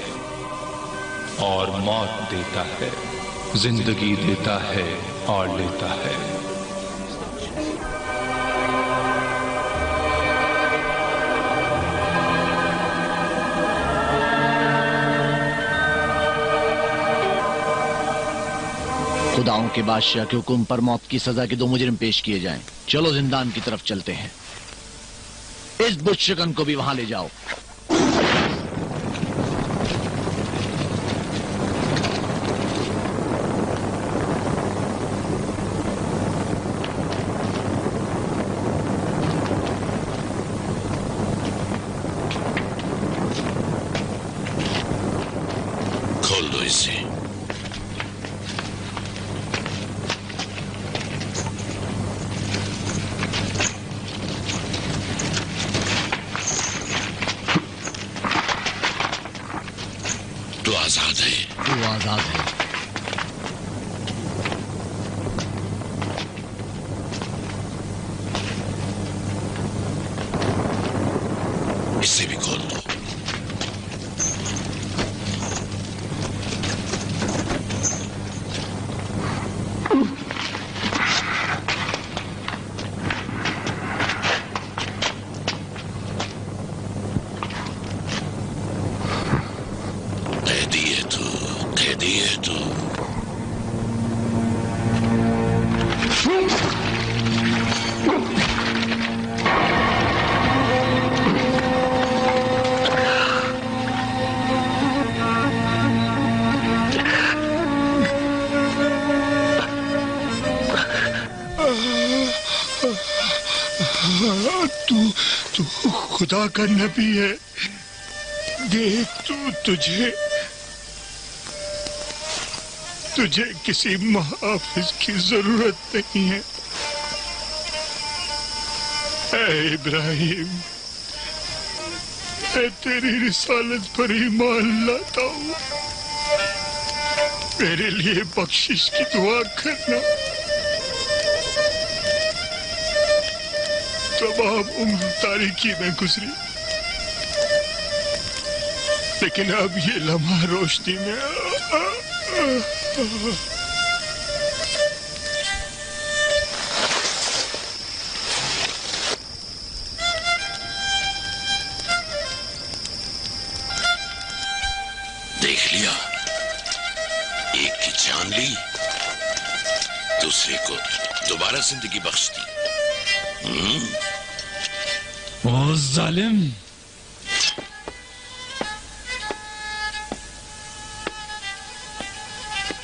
और मौत देता है, जिंदगी देता है और लेता है। खुदाओं के बादशाह के हुक्म पर मौत की सजा के 2 मुजरिम पेश किए जाएं। चलो जिंदान की तरफ चलते हैं। इस बुतशिकन को भी वहां ले जाओ। खोल दो इसे। तू आजाद है। तू आजाद है। इसे भी खोल दो। कैदी है तू। तू खुदा का नबी है। देख तुझे किसी मुहाफिज की जरूरत नहीं है। ऐ इब्राहिम, मैं तेरी रिसालत पर ईमान लाता हूँ। मेरे लिए बख्शिश की दुआ करना। तमाम उम्र तारीकी में गुजरी, लेकिन अब ये लम्हा रोशनी में देख लिया, एक की जान ली, दूसरे को दोबारा जिंदगी बख्श दी। ओ जालिम,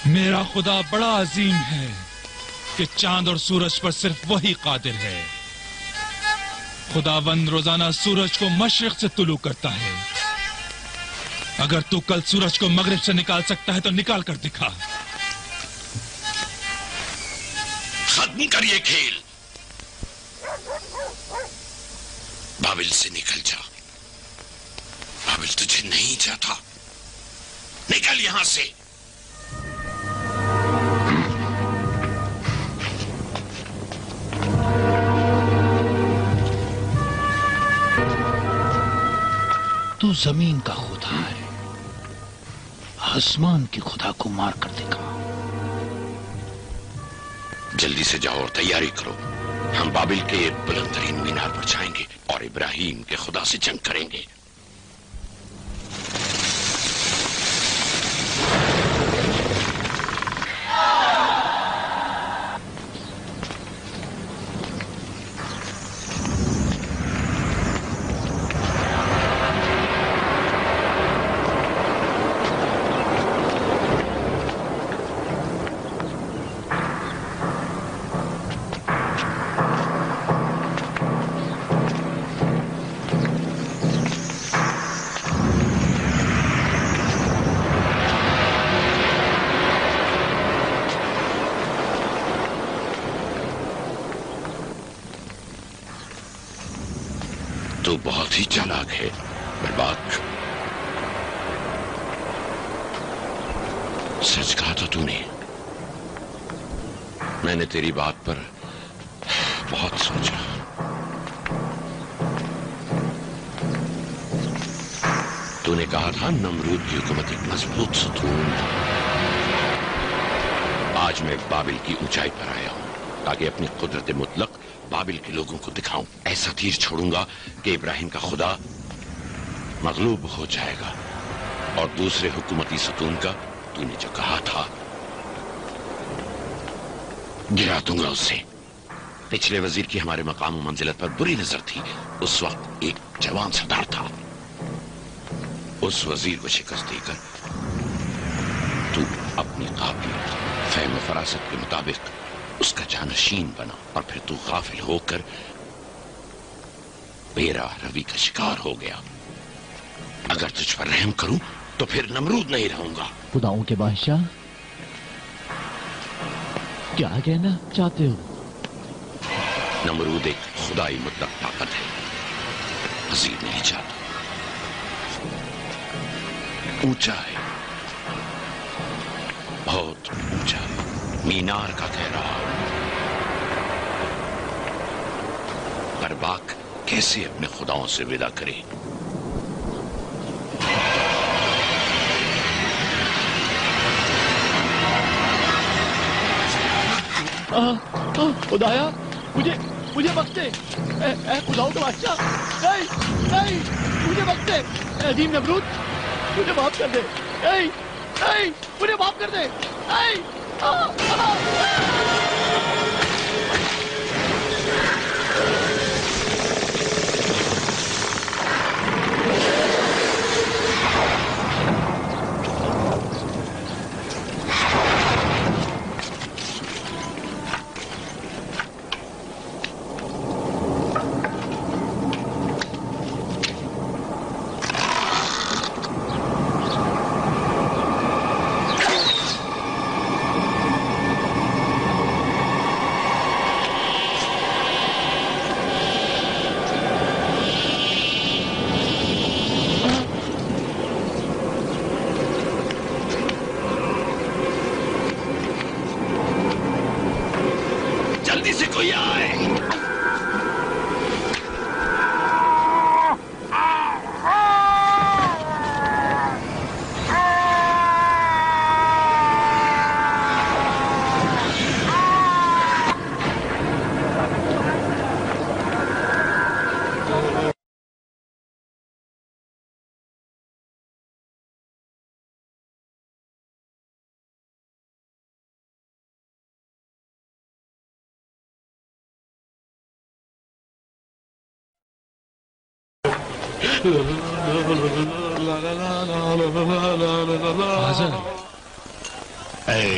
मेरा खुदा बड़ा अजीम है कि चांद और सूरज पर सिर्फ वही कादिर है। खुदावंद रोजाना सूरज को मशरिक से तुलू करता है। अगर तू कल सूरज को मगरिब से निकाल सकता है तो निकाल कर दिखा। खत्म कर ये खेल। बाबिल से निकल जा। बाबिल तुझे नहीं चाहता। निकल यहां से। तू जमीन का खुदा है, आसमान के खुदा को मार कर दिखा। जल्दी से जाओ और तैयारी करो। हम बाबिल के बुलंदतरीन मीनार पर जाएंगे और इब्राहिम के खुदा से जंग करेंगे। तो बहुत ही चालाक है बर्बाद। सच कहा था तूने। मैंने तेरी बात पर बहुत सोचा। तूने कहा था नमरूद की हुकूमत एक मजबूत सतून। आज मैं बाबिल की ऊंचाई पर आया हूं ताकि अपनी कुदरत मुतलक बाबिल के लोगों को दिखाऊं। ऐसा तीर छोड़ूंगा कि इब्राहिम का खुदा मगलूब हो जाएगा और दूसरे हुकूमती सतून का तूने जो कहा था गिरा दूंगा उससे। पिछले वजीर की हमारे मकाम मंजिलत पर बुरी नजर थी। उस वक्त एक जवान सरदार था। उस वजीर को शिकस्त देकर तू अपनी काबिलियत, फहम फरासत के मुताबिक उसका जानशीन बना और फिर तू गाफिल होकर मेरा रवि का शिकार हो गया। अगर तुझ पर रहम करूं तो फिर नमरूद नहीं रहूंगा। खुदाओं के बादशाह, क्या कहना चाहते हो? नमरूद एक खुदाई मुतलक ताकत है, मज़ीद नहीं चाहता। ऊंचा है, बहुत ऊंचा, मीनार का घेरा। बर्बाक कैसे अपने खुदाओं से विदा करे? खुदाया, मुझे बख्शे। ए खुदाओं का बादशाह, नहीं नहीं, मुझे बख्शे। अजीम नमरूद, मुझे माफ कर दे। नहीं नहीं, मुझे माफ कर दे। नहीं।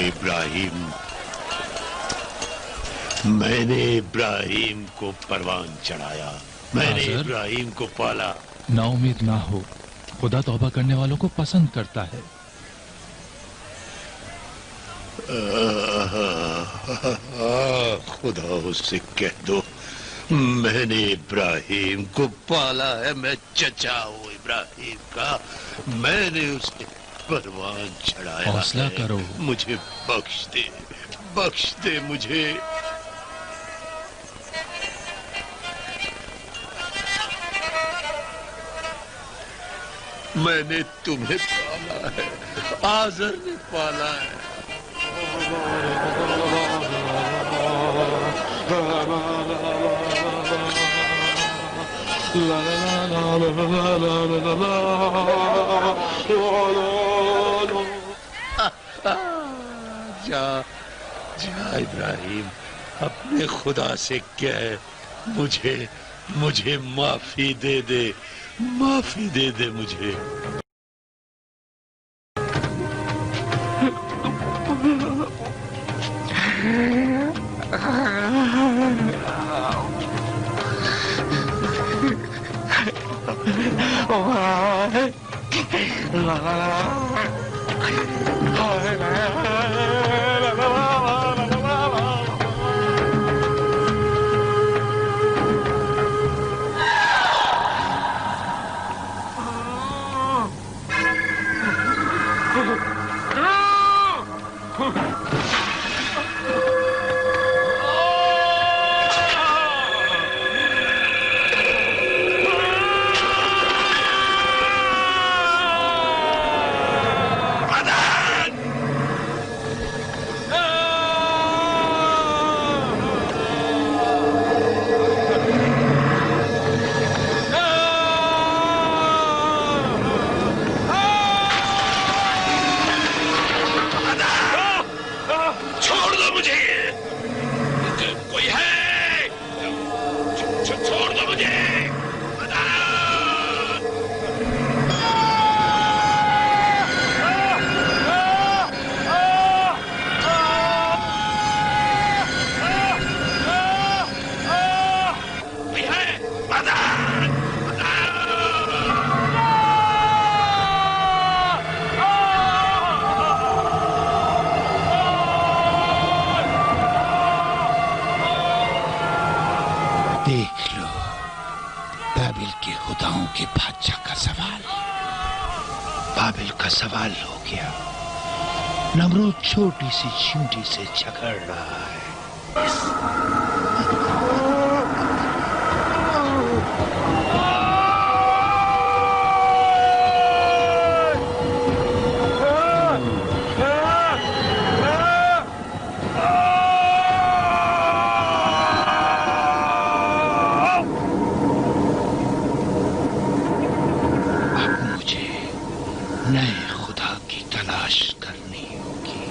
इब्राहिम, मैंने इब्राहिम को परवान चढ़ाया, मैंने इब्राहिम को पाला। नाउम्मीद ना हो, खुदा तौबा करने वालों को पसंद करता है। खुदा उससे कह दो मैंने इब्राहिम को पाला है, मैं चचा हूँ इब्राहिम का, मैंने उसके परवान चढ़ाया। हौसला करो, मुझे बख्श दे मुझे। मैंने तुम्हें पाला है, आज़र ने पाला है। जा इब्राहिम, अपने खुदा से कह मुझे माफी दे दे, माफी दे दे मुझे। देख लो, बाबिल के खुदाओं के बादशाह का सवाल। बाबिल का सवाल हो गया। नमरूद छोटी सी चींटी से झगड़ रहा है। नए खुदा की तलाश करनी होगी।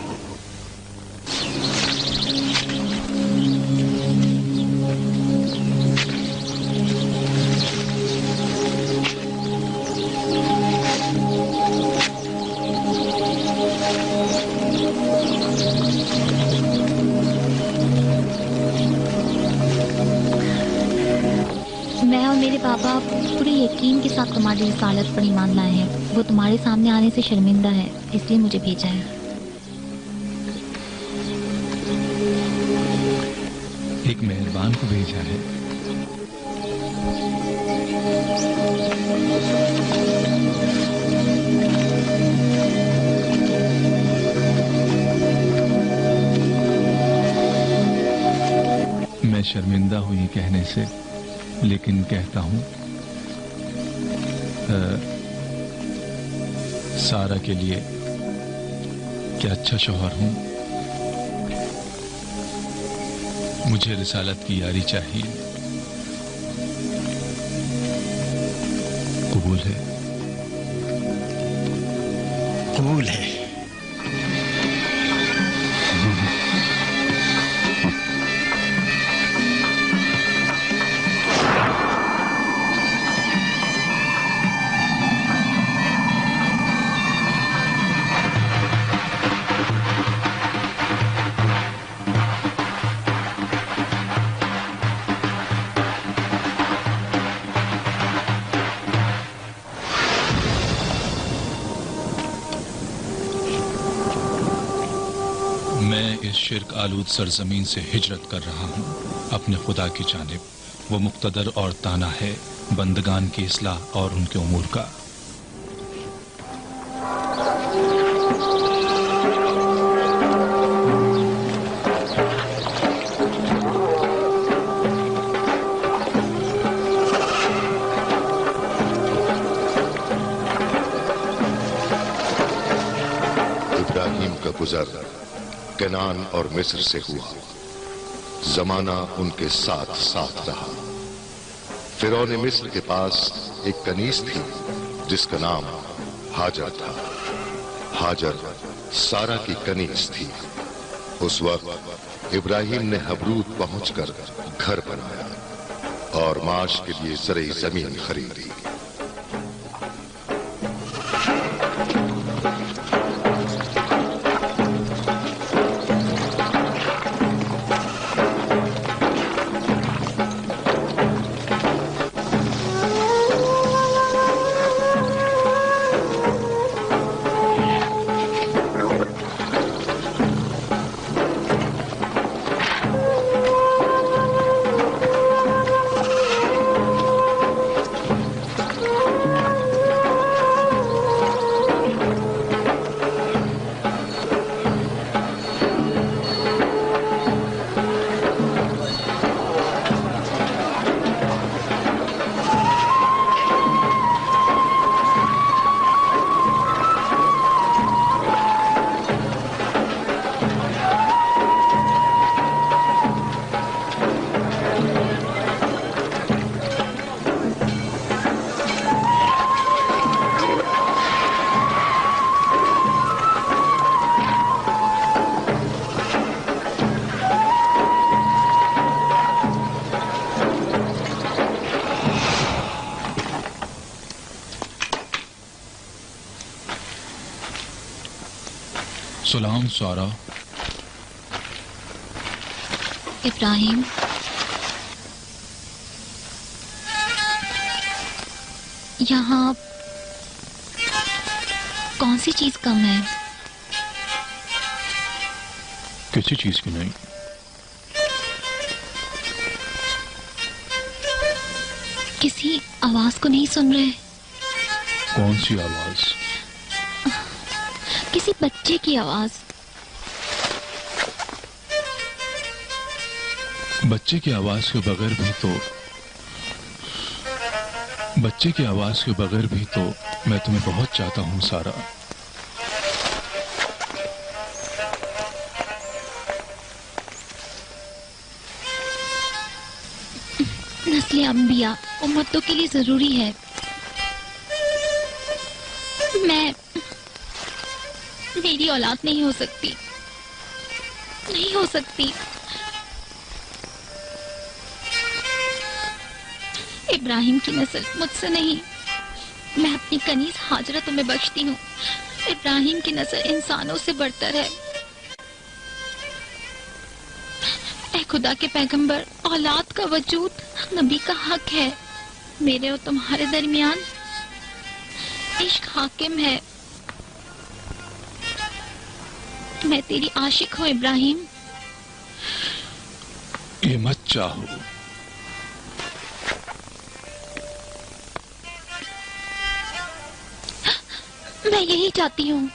मैं और मेरे पापा पूरे यकीन के साथ तुम्हारी रिसालत पर ईमान लाए हैं। वो तुम्हारे सामने आने से शर्मिंदा है, इसलिए मुझे भेजा है। एक मेहरबान को भेजा है। मैं शर्मिंदा हूं ये कहने से, लेकिन कहता हूं सारा के लिए क्या अच्छा शौहर हूं। मुझे रिसालत की यारी चाहिए। कबूल है? कबूल है। शिर्क आलूद सरजमीन से हिजरत कर रहा हूँ अपने खुदा की जानिब। वो मुक्तदर और ताना है बंदगान की इस्लाह और उनके उमूर का। इब्राहिम का गुजर कनान और मिस्र से हुआ। जमाना उनके साथ साथ रहा। फिरौन मिस्र के पास एक कनीज थी जिसका नाम हाजर था। हाजर सारा की कनीज थी। उस वक्त इब्राहिम ने हबरूद पहुंचकर घर बनाया और माश के लिए ज़रई जमीन खरीदी। सलाम सारा। इब्राहिम, यहाँ कौन सी चीज कम है? किसी चीज की नहीं। किसी आवाज को नहीं सुन रहे? कौन सी आवाज? किसी बच्चे की आवाज। बच्चे की आवाज के बगैर भी तो मैं तुम्हें बहुत चाहता हूं सारा। नस्ल अंबिया उम्मतों के लिए जरूरी है। मेरी औलाद नहीं हो सकती, नहीं हो सकती। इब्राहिम की नस्ल मुझसे नहीं, मैं अपनी कनीज हाजरा तुम्हें बख्शती हूँ। इब्राहिम की नस्ल इंसानों से बढ़कर है। ऐ खुदा के पैगंबर, औलाद का वजूद नबी का हक है। मेरे और तुम्हारे दरमियान इश्क हाकिम है। मैं तेरी आशिक हूँ इब्राहिम। ये मत चाहो। मैं यही चाहती हूँ।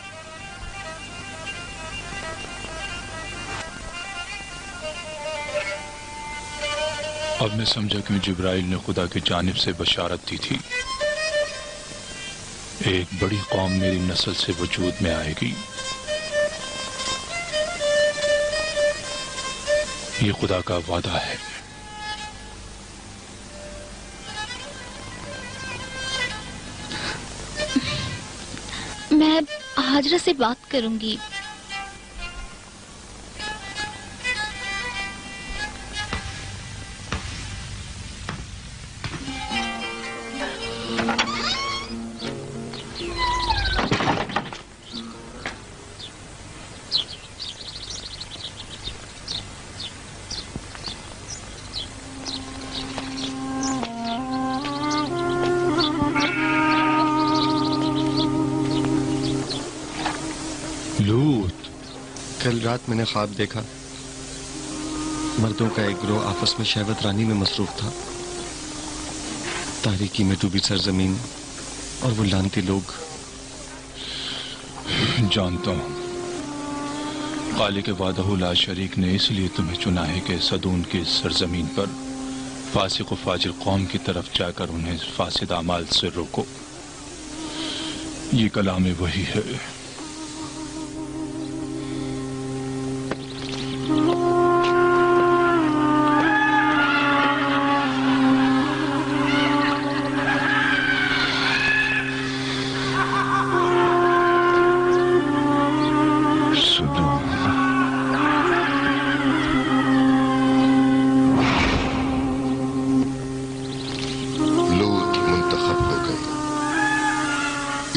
अब मैं समझा क्यों जिब्राइल ने खुदा की जानिब से बशारत दी थी। एक बड़ी कौम मेरी नस्ल से वजूद में आएगी। ये खुदा का वादा है। मैं हाजरा से बात करूंगी। कल रात मैंने ख्वाब देखा, मर्दों का एक गिरोह आपस में शहवत रानी में मसरूफ था। तारीकी में डूबी सरजमीन और वो लानती लोग। जानता हूं खालिक वादहु ला शरीक ने इसलिए तुम्हें चुना है कि सदून की सरजमीन पर फासिक व फाजिर कौम की तरफ जाकर उन्हें फासिद अमाल से रोको। ये कलाम वही है।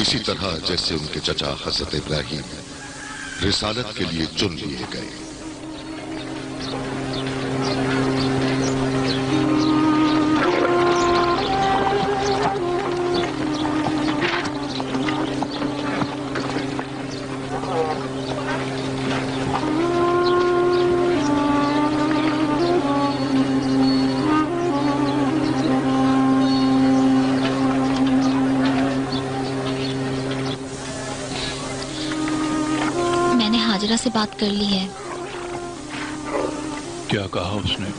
इसी तरह जैसे उनके चचा हजरत इब्राहिम रिसालत के लिए चुन लिए गए। हाजरा से बात कर ली है। क्या कहा उसने?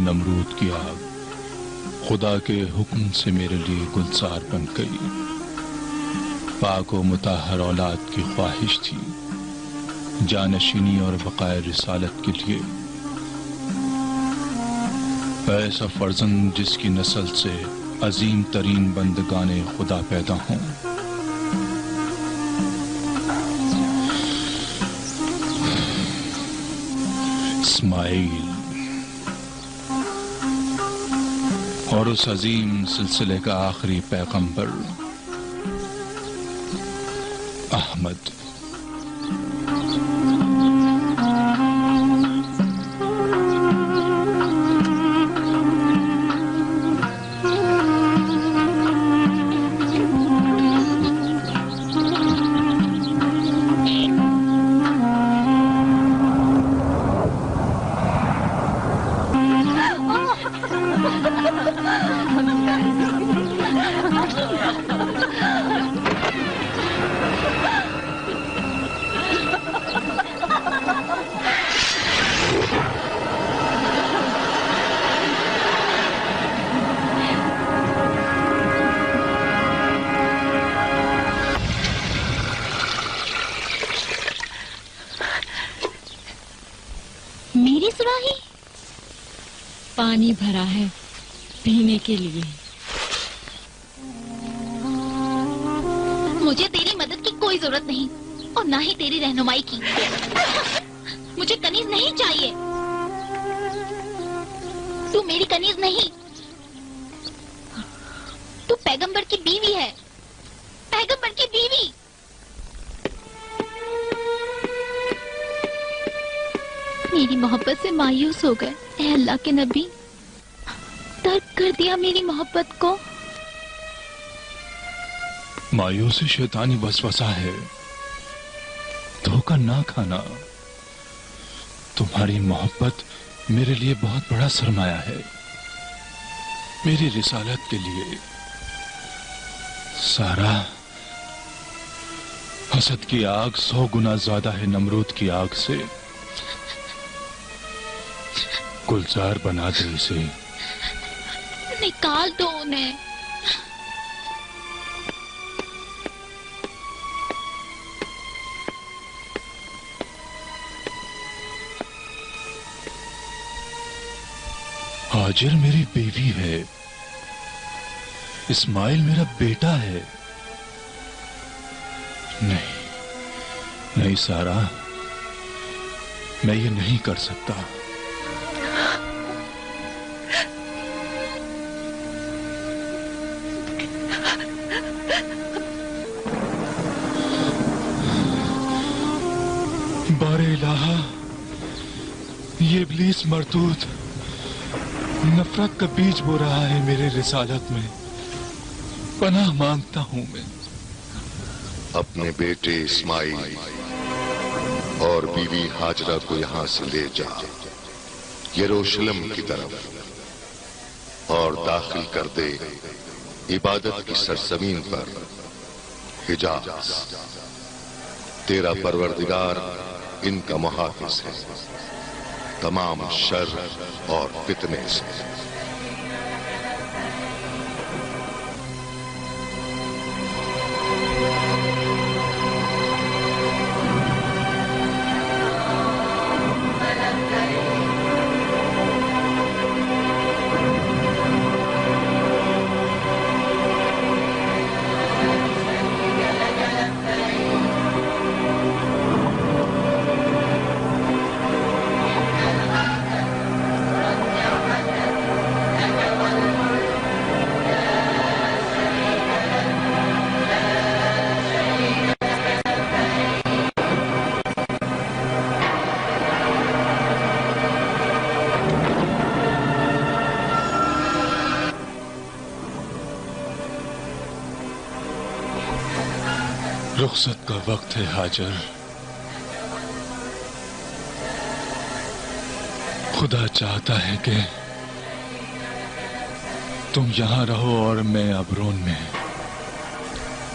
नमरूद की आग खुदा के हुक्म से मेरे लिए गुलजार बन गई। पाक व मुताहर औलाद की ख्वाहिश थी, जानशीनी और बकाए रिसालत के लिए। ऐसा फर्जंद जिसकी नस्ल से अजीम तरीन बंदगाने खुदा पैदा हों। इस्माइल और उस अजीम सिलसिले का आखिरी पैगंबर अहमद। मेरी सुराही पानी भरा है पीने के लिए। मुझे तेरी मदद की कोई जरूरत नहीं और ना ही तेरी रहनुमाई की। मुझे कनीज नहीं चाहिए। तू मेरी कनीज नहीं, तू पैगंबर की बीवी है, पैगंबर की बीवी। मेरी मोहब्बत से मायूस हो गए ऐ अल्लाह के नबी, तर्क कर दिया मेरी मोहब्बत को। मायूसी शैतानी वसवसा है, धोखा ना खाना। तुम्हारी मोहब्बत मेरे लिए बहुत बड़ा सरमाया है, मेरी रिसालत के लिए। सारा, हसद की आग 100 गुना ज्यादा है नमरूद की आग से। गुलजार बना दे इसे। निकाल दो उन्हें। हाजिर मेरी बीवी है, इस्माइल मेरा बेटा है। नहीं नहीं सारा, मैं ये नहीं कर सकता। बारे इलाहा, ये इब्लीस मरदूद नफरत का बीज बो रहा है मेरे रिसालत में। पनाह मांगता हूं मैं। अपने बेटे इस्माइल और बीवी हाजरा को यहां से ले जा यरूशलेम की तरफ और दाखिल कर दे इबादत की सरजमीन पर हिजाज। तेरा परवरदिगार इनका मुहाफिज है तमाम शर और फितने से। रुखसत का वक्त है हाजर। खुदा चाहता है कि तुम यहां रहो और मैं अबरोन में।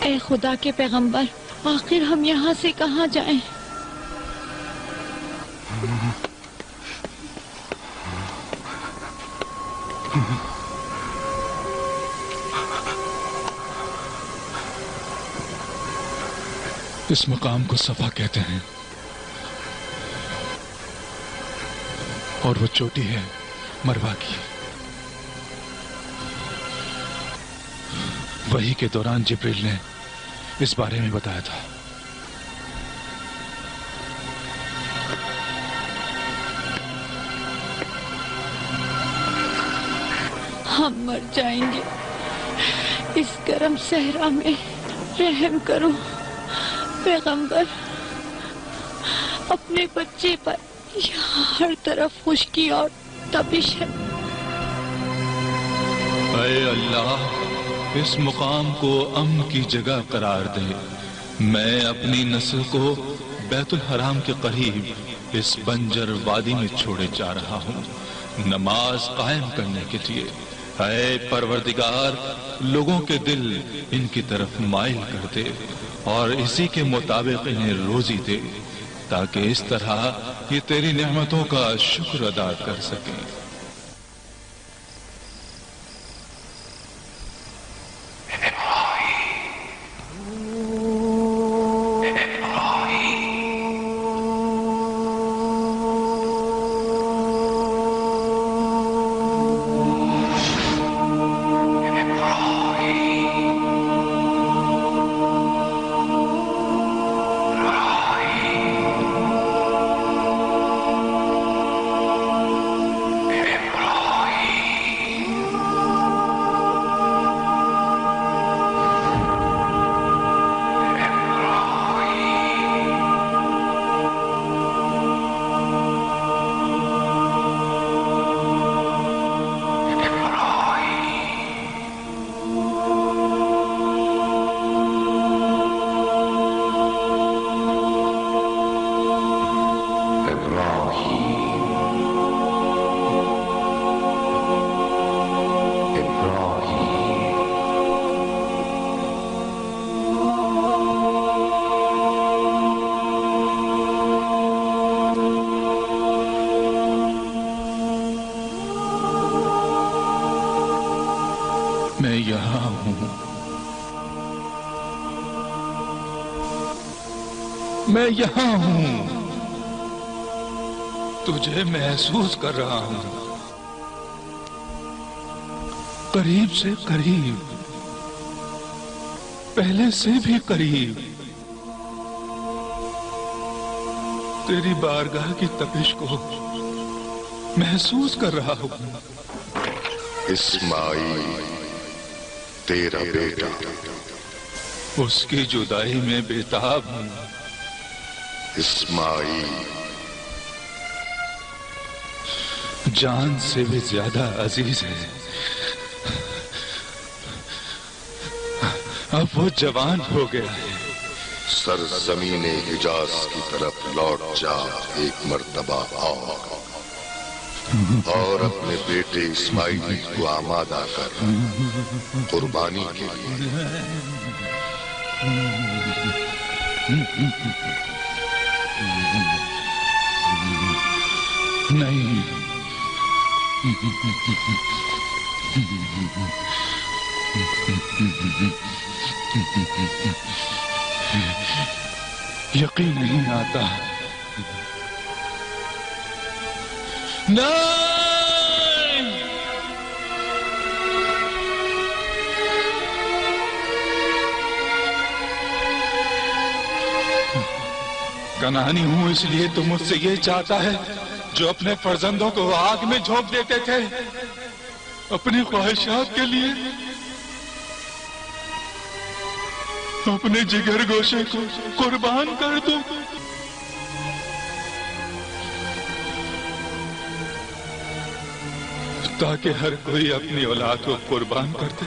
ऐ खुदा के पैगंबर, आखिर हम यहाँ से कहाँ जाएं? इस मकाम को सफा कहते हैं और वो चोटी है मरवा की। वही के दौरान जिब्रील ने इस बारे में बताया था। हम मर जाएंगे इस गर्म सहरा में, रहम करो पैगंबर। अपने बच्चे पर यहाँ हर तरफ खुश्की और तपिश है। ऐ अल्लाह, इस मुकाम को अमन की जगह करार दे। मैं अपनी नस्ल को बैतुल हराम के करीब इस बंजर वादी में छोड़े जा रहा हूँ, नमाज कायम करने के लिए। ऐ परवरदिगार, लोगों के दिल इनकी तरफ माइल कर दे और इसी के मुताबिक इन्हें रोजी दे, ताकि इस तरह ये तेरी नेमतों का शुक्र अदा कर सकें। मैं यहाँ हूँ, मैं यहाँ हूँ, तुझे महसूस कर रहा हूँ, करीब से करीब, पहले से भी करीब। तेरी बारगाह की तपिश को महसूस कर रहा हूँ। इस्माइल तेरा बेटा, उसकी जुदाई में बेताब हूँ। इस्माइल जान से भी ज्यादा अजीज है। अब वो जवान हो गया है। सरजमीन हिजाज की तरफ लौट जा एक मर्तबा और अपने बेटे इस्माइल को आमादा कर कुर्बानी के लिए। नहीं, यकीन नहीं आता। नहीं, कनानी हूं इसलिए तो मुझसे ये चाहता है जो अपने फर्जंदों को आग में झोंक देते थे अपनी ख्वाहिशात के लिए। अपने जिगर गोशे को कुर्बान कर दो। ताकि हर कोई अपनी औलाद को कुर्बान कर दे।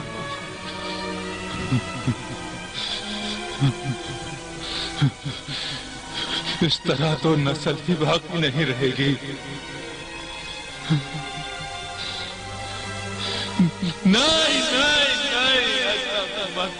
इस तरह तो नस्ल ही बाकी नहीं रहेगी। नहीं नहीं नहीं, ऐसा मत।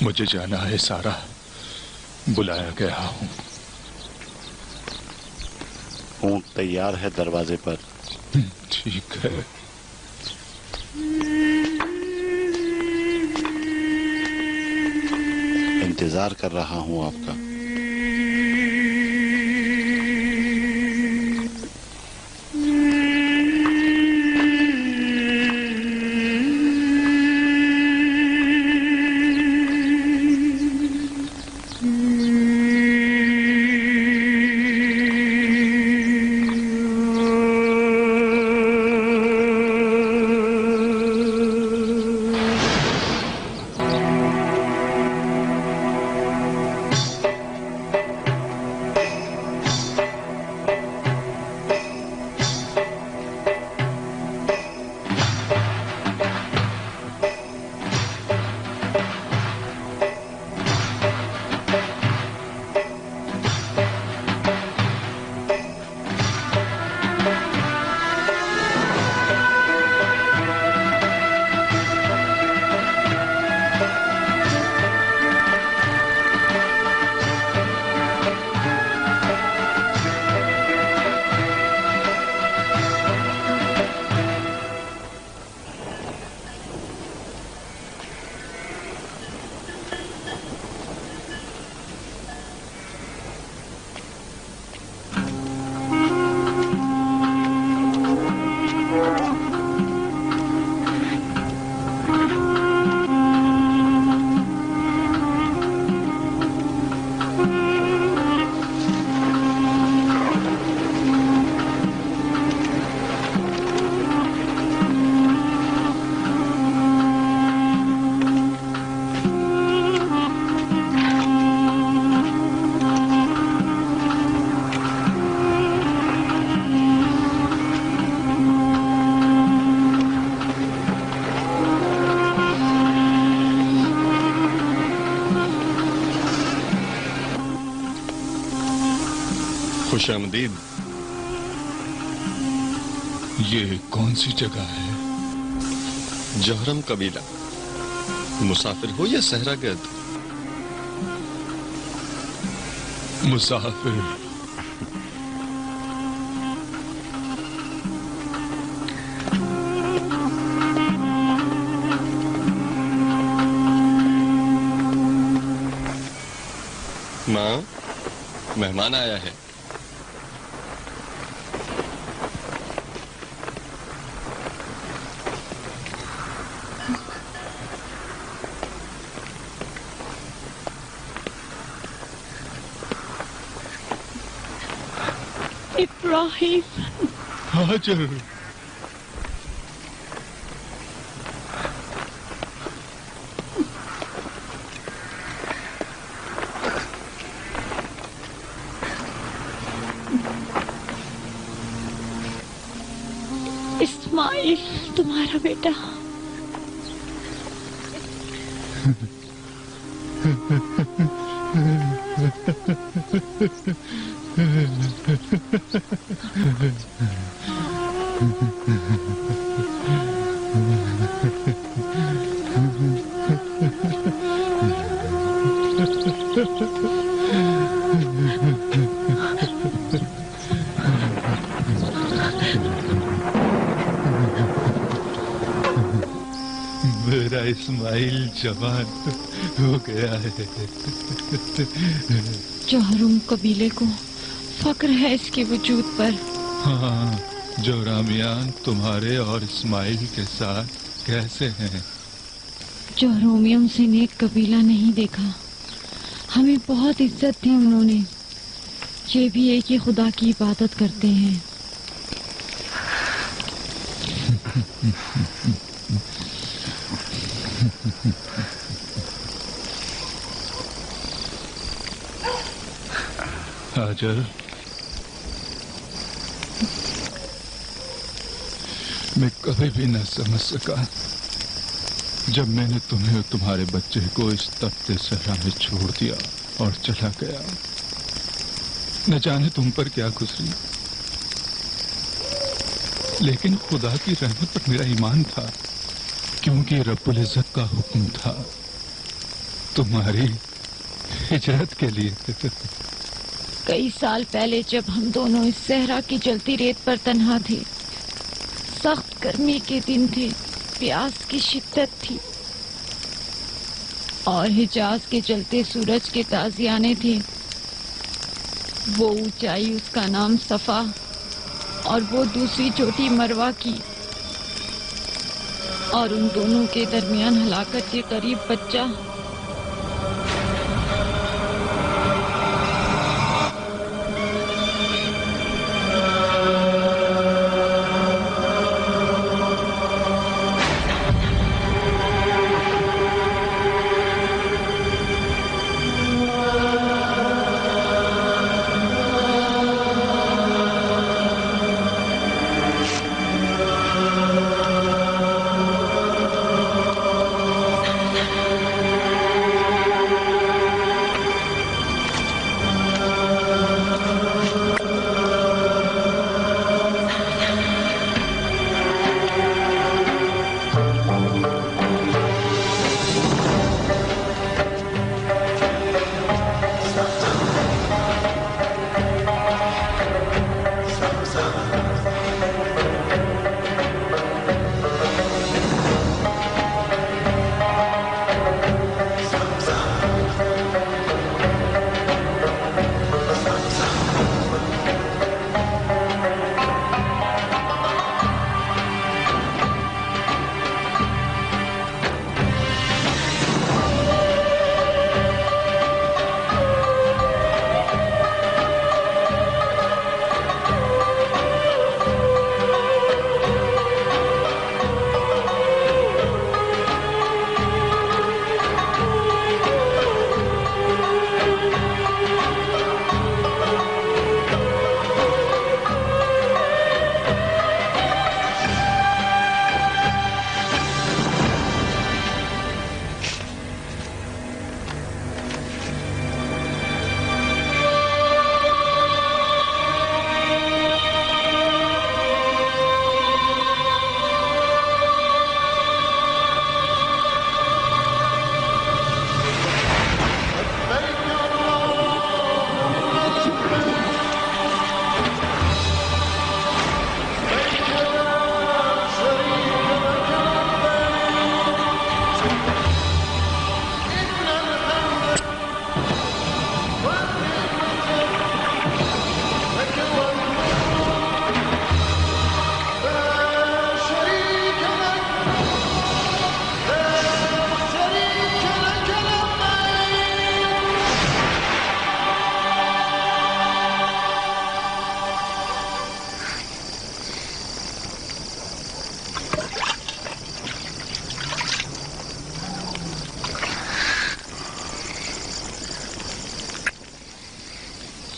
मुझे जाना है सारा, बुलाया गया हूँ। ऊंट तैयार है दरवाजे पर। ठीक है। इंतजार कर रहा हूँ आपका। खुशामदीद। ये कौन सी जगह है? जहरम कबीला। मुसाफिर हो या सहरागर्द? मुसाफिर। माँ, मेहमान आया है। इब्राहिम। हाजर। इस्माइल तुम्हारा बेटा। मेरा इस्माइल जवान हो गया है। जहरुम कबीले को फक्र है इसके वजूद पर। हाँ, जोरामियान तुम्हारे और इस्माइल के साथ कैसे हैं? जहरोमियम से नेक कबीला नहीं देखा। हमें बहुत इज्जत दी उन्होंने। ये भी एक ही खुदा की इबादत करते हैं। हाजर, मैं कभी भी न समझ सका जब मैंने तुम्हें और तुम्हारे बच्चे को इस तपते सहरा में छोड़ दिया और चला गया। न जाने तुम पर क्या गुजरी, लेकिन खुदा की रहमत पर मेरा ईमान था, क्योंकि रब्बुल इज्जत का हुक्म था। तुम्हारी हिजरत के लिए। कई साल पहले जब हम दोनों इस सहरा की जलती रेत पर तन्हा थे, सख्त गर्मी के दिन थे, प्यास की शिद्दत थी और हिजाज के जलते सूरज के ताजियाने थे। वो ऊंचाई उसका नाम सफा और वो दूसरी चोटी मरवा की, और उन दोनों के दरमियान हलाकत के करीब बच्चा।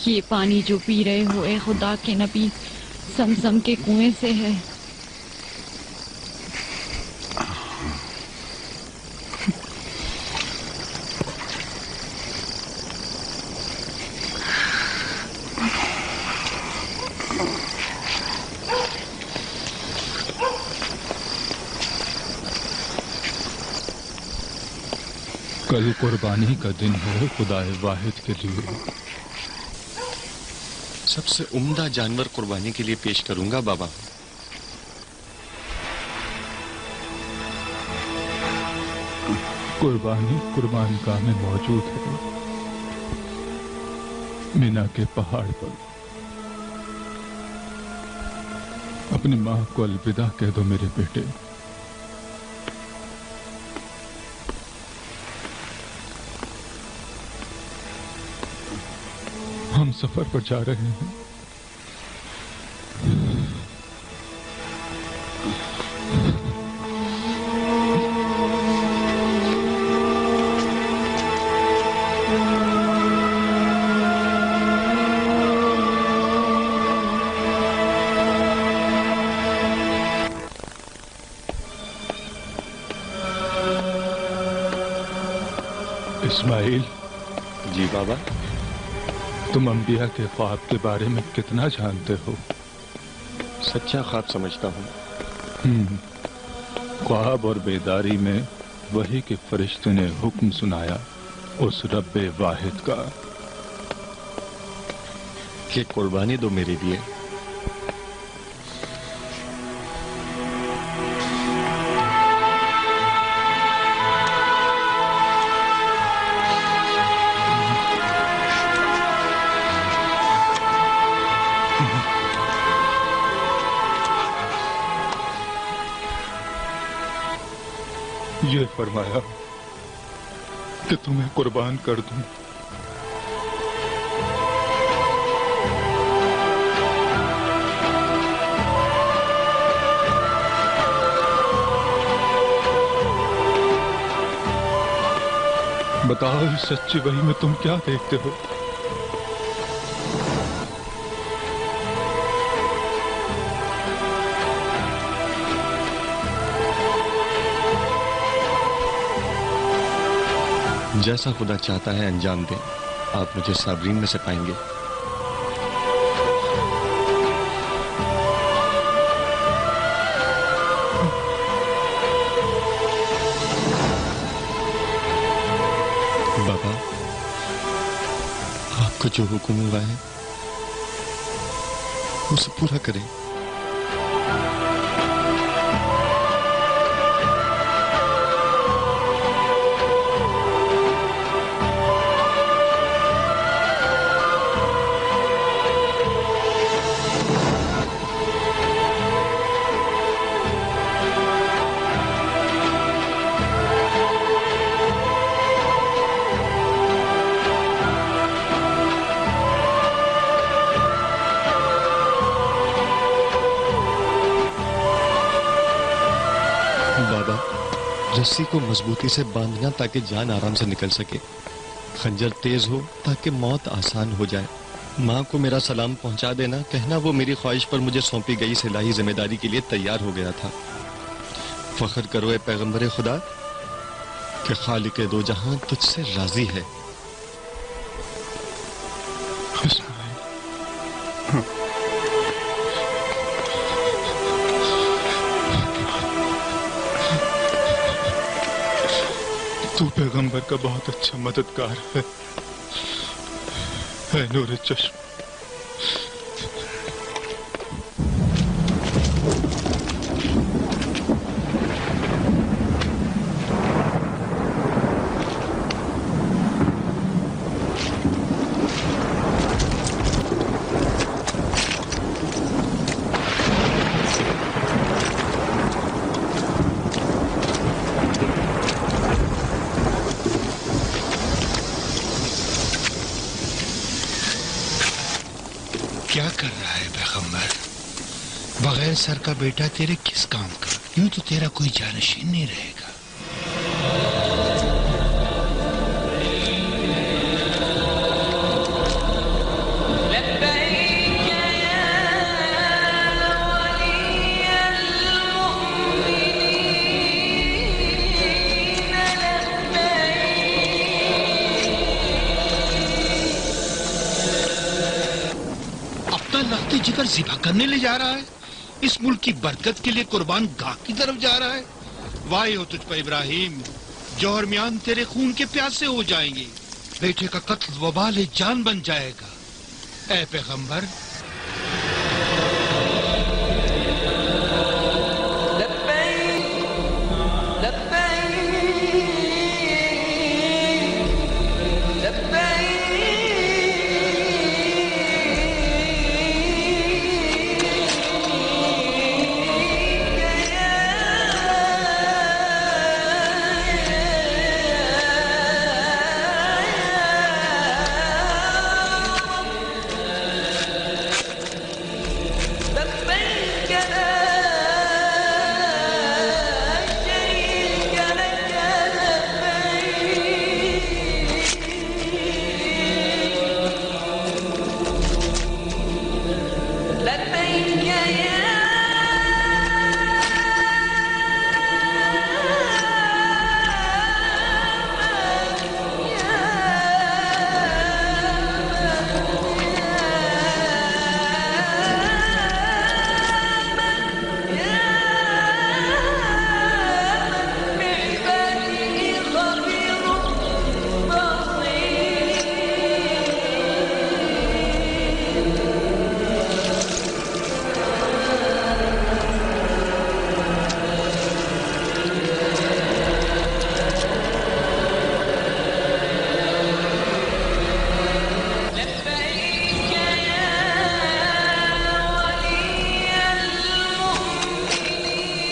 ये पानी जो पी रहे हो ए खुदा के नबी, समसम के कुएं से है। कल कुर्बानी का दिन है खुदाए वाहिद के लिए। सबसे उम्दा जानवर कुर्बानी के लिए पेश करूंगा बाबा। कुर्बानी कुर्बानगाह में मौजूद है, मीना के पहाड़ पर। अपनी मां को अलविदा कह दो मेरे बेटे। हम सफर पर जा रहे हैं। इस्माइल। जी बाबा। तुम अंबिया के ख्वाब के बारे में कितना जानते हो? सच्चा ख्वाब समझता हूँ। ख्वाब और बेदारी में वही के फरिश्ते ने हुक्म सुनाया उस रब्बे वाहिद का कि कुर्बानी दो मेरे लिए। ये फरमाया कि तुम्हें कुर्बान कर दूं। बताओ इस सच्ची वही में तुम क्या देखते हो? जैसा खुदा चाहता है अंजाम दें। आप मुझे साबरीन में से पाएंगे। बाबा, आपको जो हुक्म हुआ है उसे पूरा करें। रस्सी को मजबूती से बांधना ताकि जान आराम से निकल सके। खंजर तेज हो ताकि मौत आसान हो जाए। माँ को मेरा सलाम पहुंचा देना, कहना वो मेरी ख्वाहिश पर मुझे सौंपी गई इस इलाही जिम्मेदारी के लिए तैयार हो गया था। फख्र करो ए पैगंबर खुदा कि खालिक दो जहां तुझसे राजी है। तू पैगंबर का बहुत अच्छा मददगार है नूर चश्म। क्या कर रहा है पैगंबर? बगैर सर का बेटा तेरे किस काम का? यूं तो तेरा कोई जानशीन नहीं रहेगा। जिगर ज़िबा करने ले जा रहा है। इस मुल्क की बरकत के लिए कुर्बान गाह की तरफ जा रहा है। वाह हो तुझ पर इब्राहिम, जौहर मियान तेरे खून के प्यासे हो जाएंगे। बेटे का कत्ल वबाल जान बन जाएगा। ऐ पैगंबर,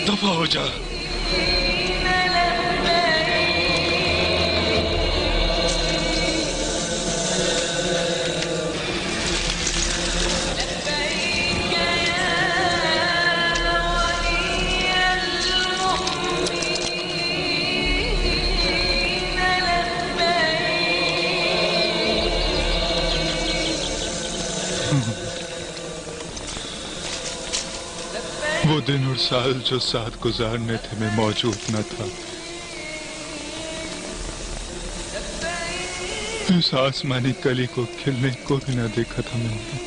दफा हो जा। वो दिन और साल जो साथ गुजारने थे मैं मौजूद न था। इस आसमानी कली को खिलने को भी न देखा था मैंने।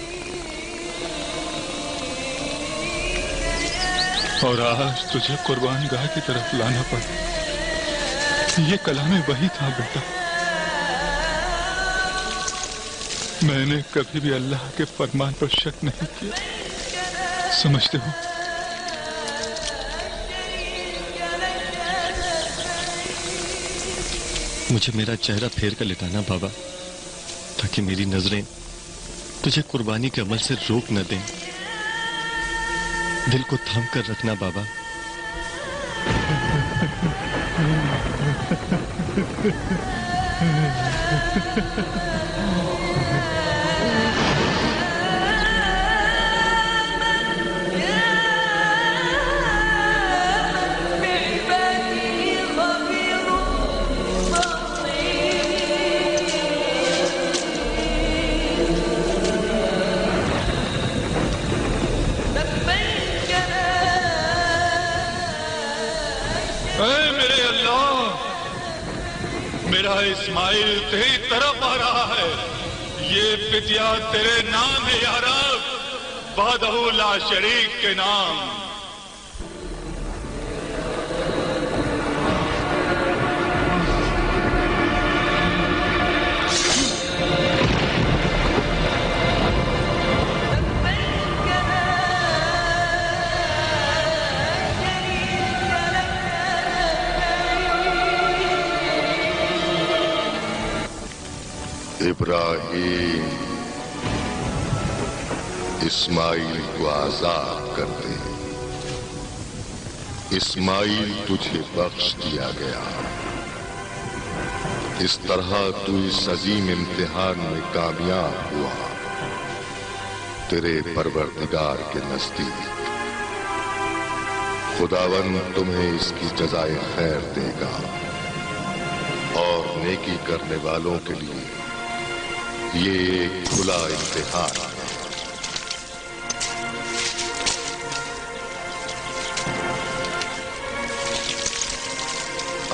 और आज तुझे कुर्बान गाह की तरफ लाना पड़ा। ये कलामे वही था बेटा। मैंने कभी भी अल्लाह के फरमान पर शक नहीं किया, समझते हो? मुझे मेरा चेहरा फेर कर लिटाना बाबा, ताकि मेरी नजरें तुझे कुर्बानी के अमल से रोक न दें। दिल को थाम कर रखना बाबा। मेरा इस्माइल तेरी तरफ आ रहा है। ये पितिया तेरे नाम है या रब, वहदहू ला शरीक के नाम। इब्राहिम, इस्माइल को आजाद कर दे। इस्माइल तुझे बख्श दिया गया। इस तरह तू इस अजीम इम्तिहान में कामयाब हुआ। तेरे परवरदिगार के नजदीक खुदावन तुम्हें इसकी जज़ाए खैर देगा और नेकी करने वालों के लिए ये एक खुला इम्तिहान है।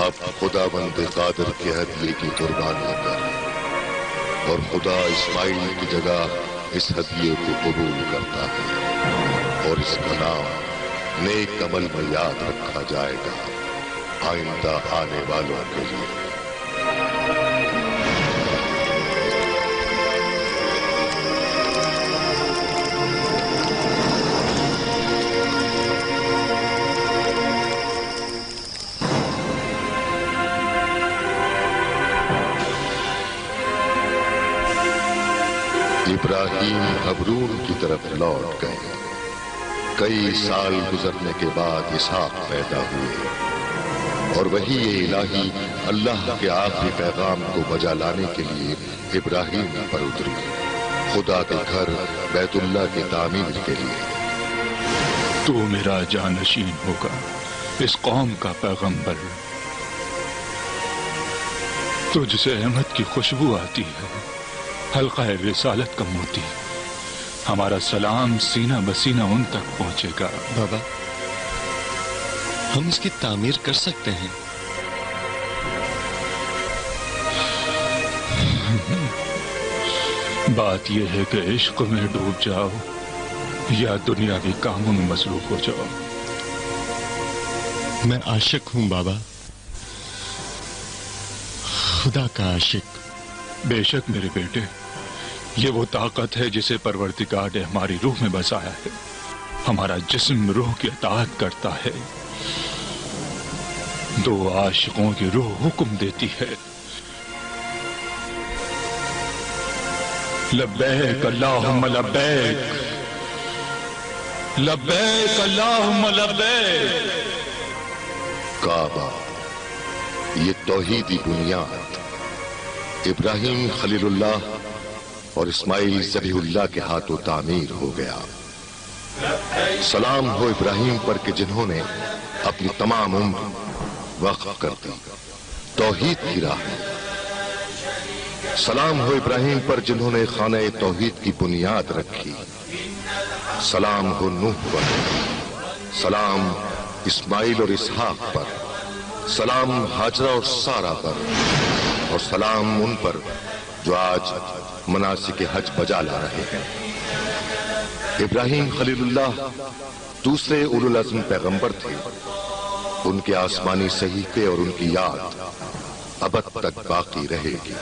अब खुदावंद कादिर के हदिये की कुर्बानी कर और खुदा इस्माइल की जगह इस हदिये को कबूल करता है और इसका नाम नेक अमल में याद रखा जाएगा आइंदा आने वालों के लिए। इब्राहिम हबरून की तरफ लौट गए। कई साल गुजरने के बाद इसहाक पैदा हुए और वही इलाही अल्लाह के आखिरी पैगाम को बजा लाने के लिए इब्राहिम पर उतरी, खुदा के घर बैतुल्लाह की तामीर के लिए। तू मेरा जानशीन होगा, इस कौम का पैगंबर। तुझसे अहमद की खुशबू आती है, हल्का रिसालत का मोती। हमारा सलाम सीना बसीना उन तक पहुंचेगा। बाबा, हम इसकी तामीर कर सकते हैं। बात यह है कि इश्क में डूब जाओ या दुनियावी कामों में मसरूफ हो जाओ। मैं आशिक हूं बाबा, खुदा का आशिक। बेशक मेरे बेटे, ये वो ताकत है जिसे परवरदिगार ने हमारी रूह में बसाया है। हमारा जिस्म रूह की अताअत करता है। दो आशिकों की रूह हुक्म देती है। लब्बैक अल्लाहुम्मा लब्बैक, लब्बैक अल्लाहुम्मा लब्बैक। काबा, ये तौहीदी बुनियाद इब्राहिम खलीलुल्लाह और इस्माइल ज़बीहुल्लाह के हाथों तामीर हो गया। सलाम हो इब्राहिम पर कि जिन्होंने अपनी तमाम उम्र वक्फ कर दी तौहीद की राह में। सलाम हो इब्राहिम पर जिन्होंने खाने तौहीद की बुनियाद रखी। सलाम हो नूह पर, सलाम इस्माइल और इसहाक पर, सलाम हाजरा और सारा पर, और सलाम उन पर जो आज मनासिक हज बजा ला रहे हैं। इब्राहिम खलीलुल्लाह दूसरे उलुल अज़्म पैगंबर थे। उनके आसमानी सहीफे और उनकी याद अबद तक बाकी रहेगी।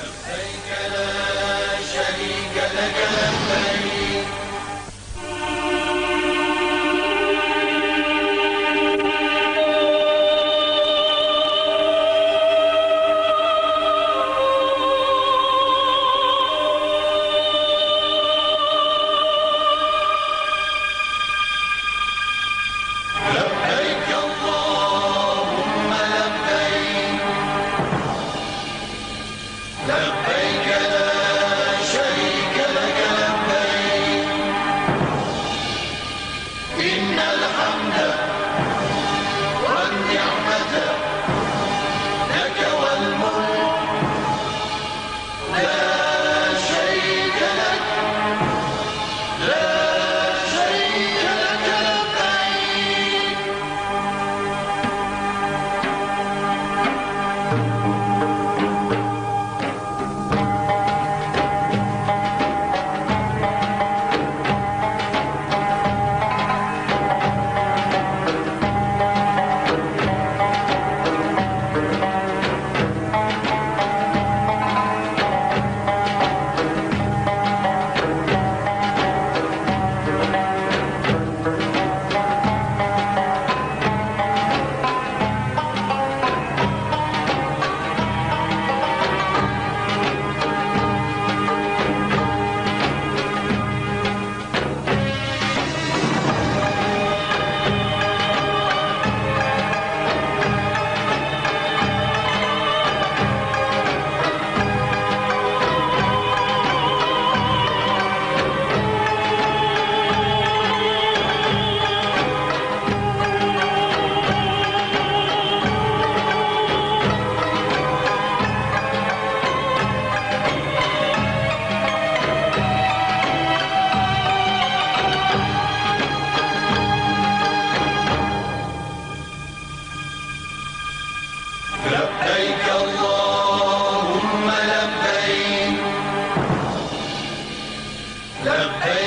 लब्बैक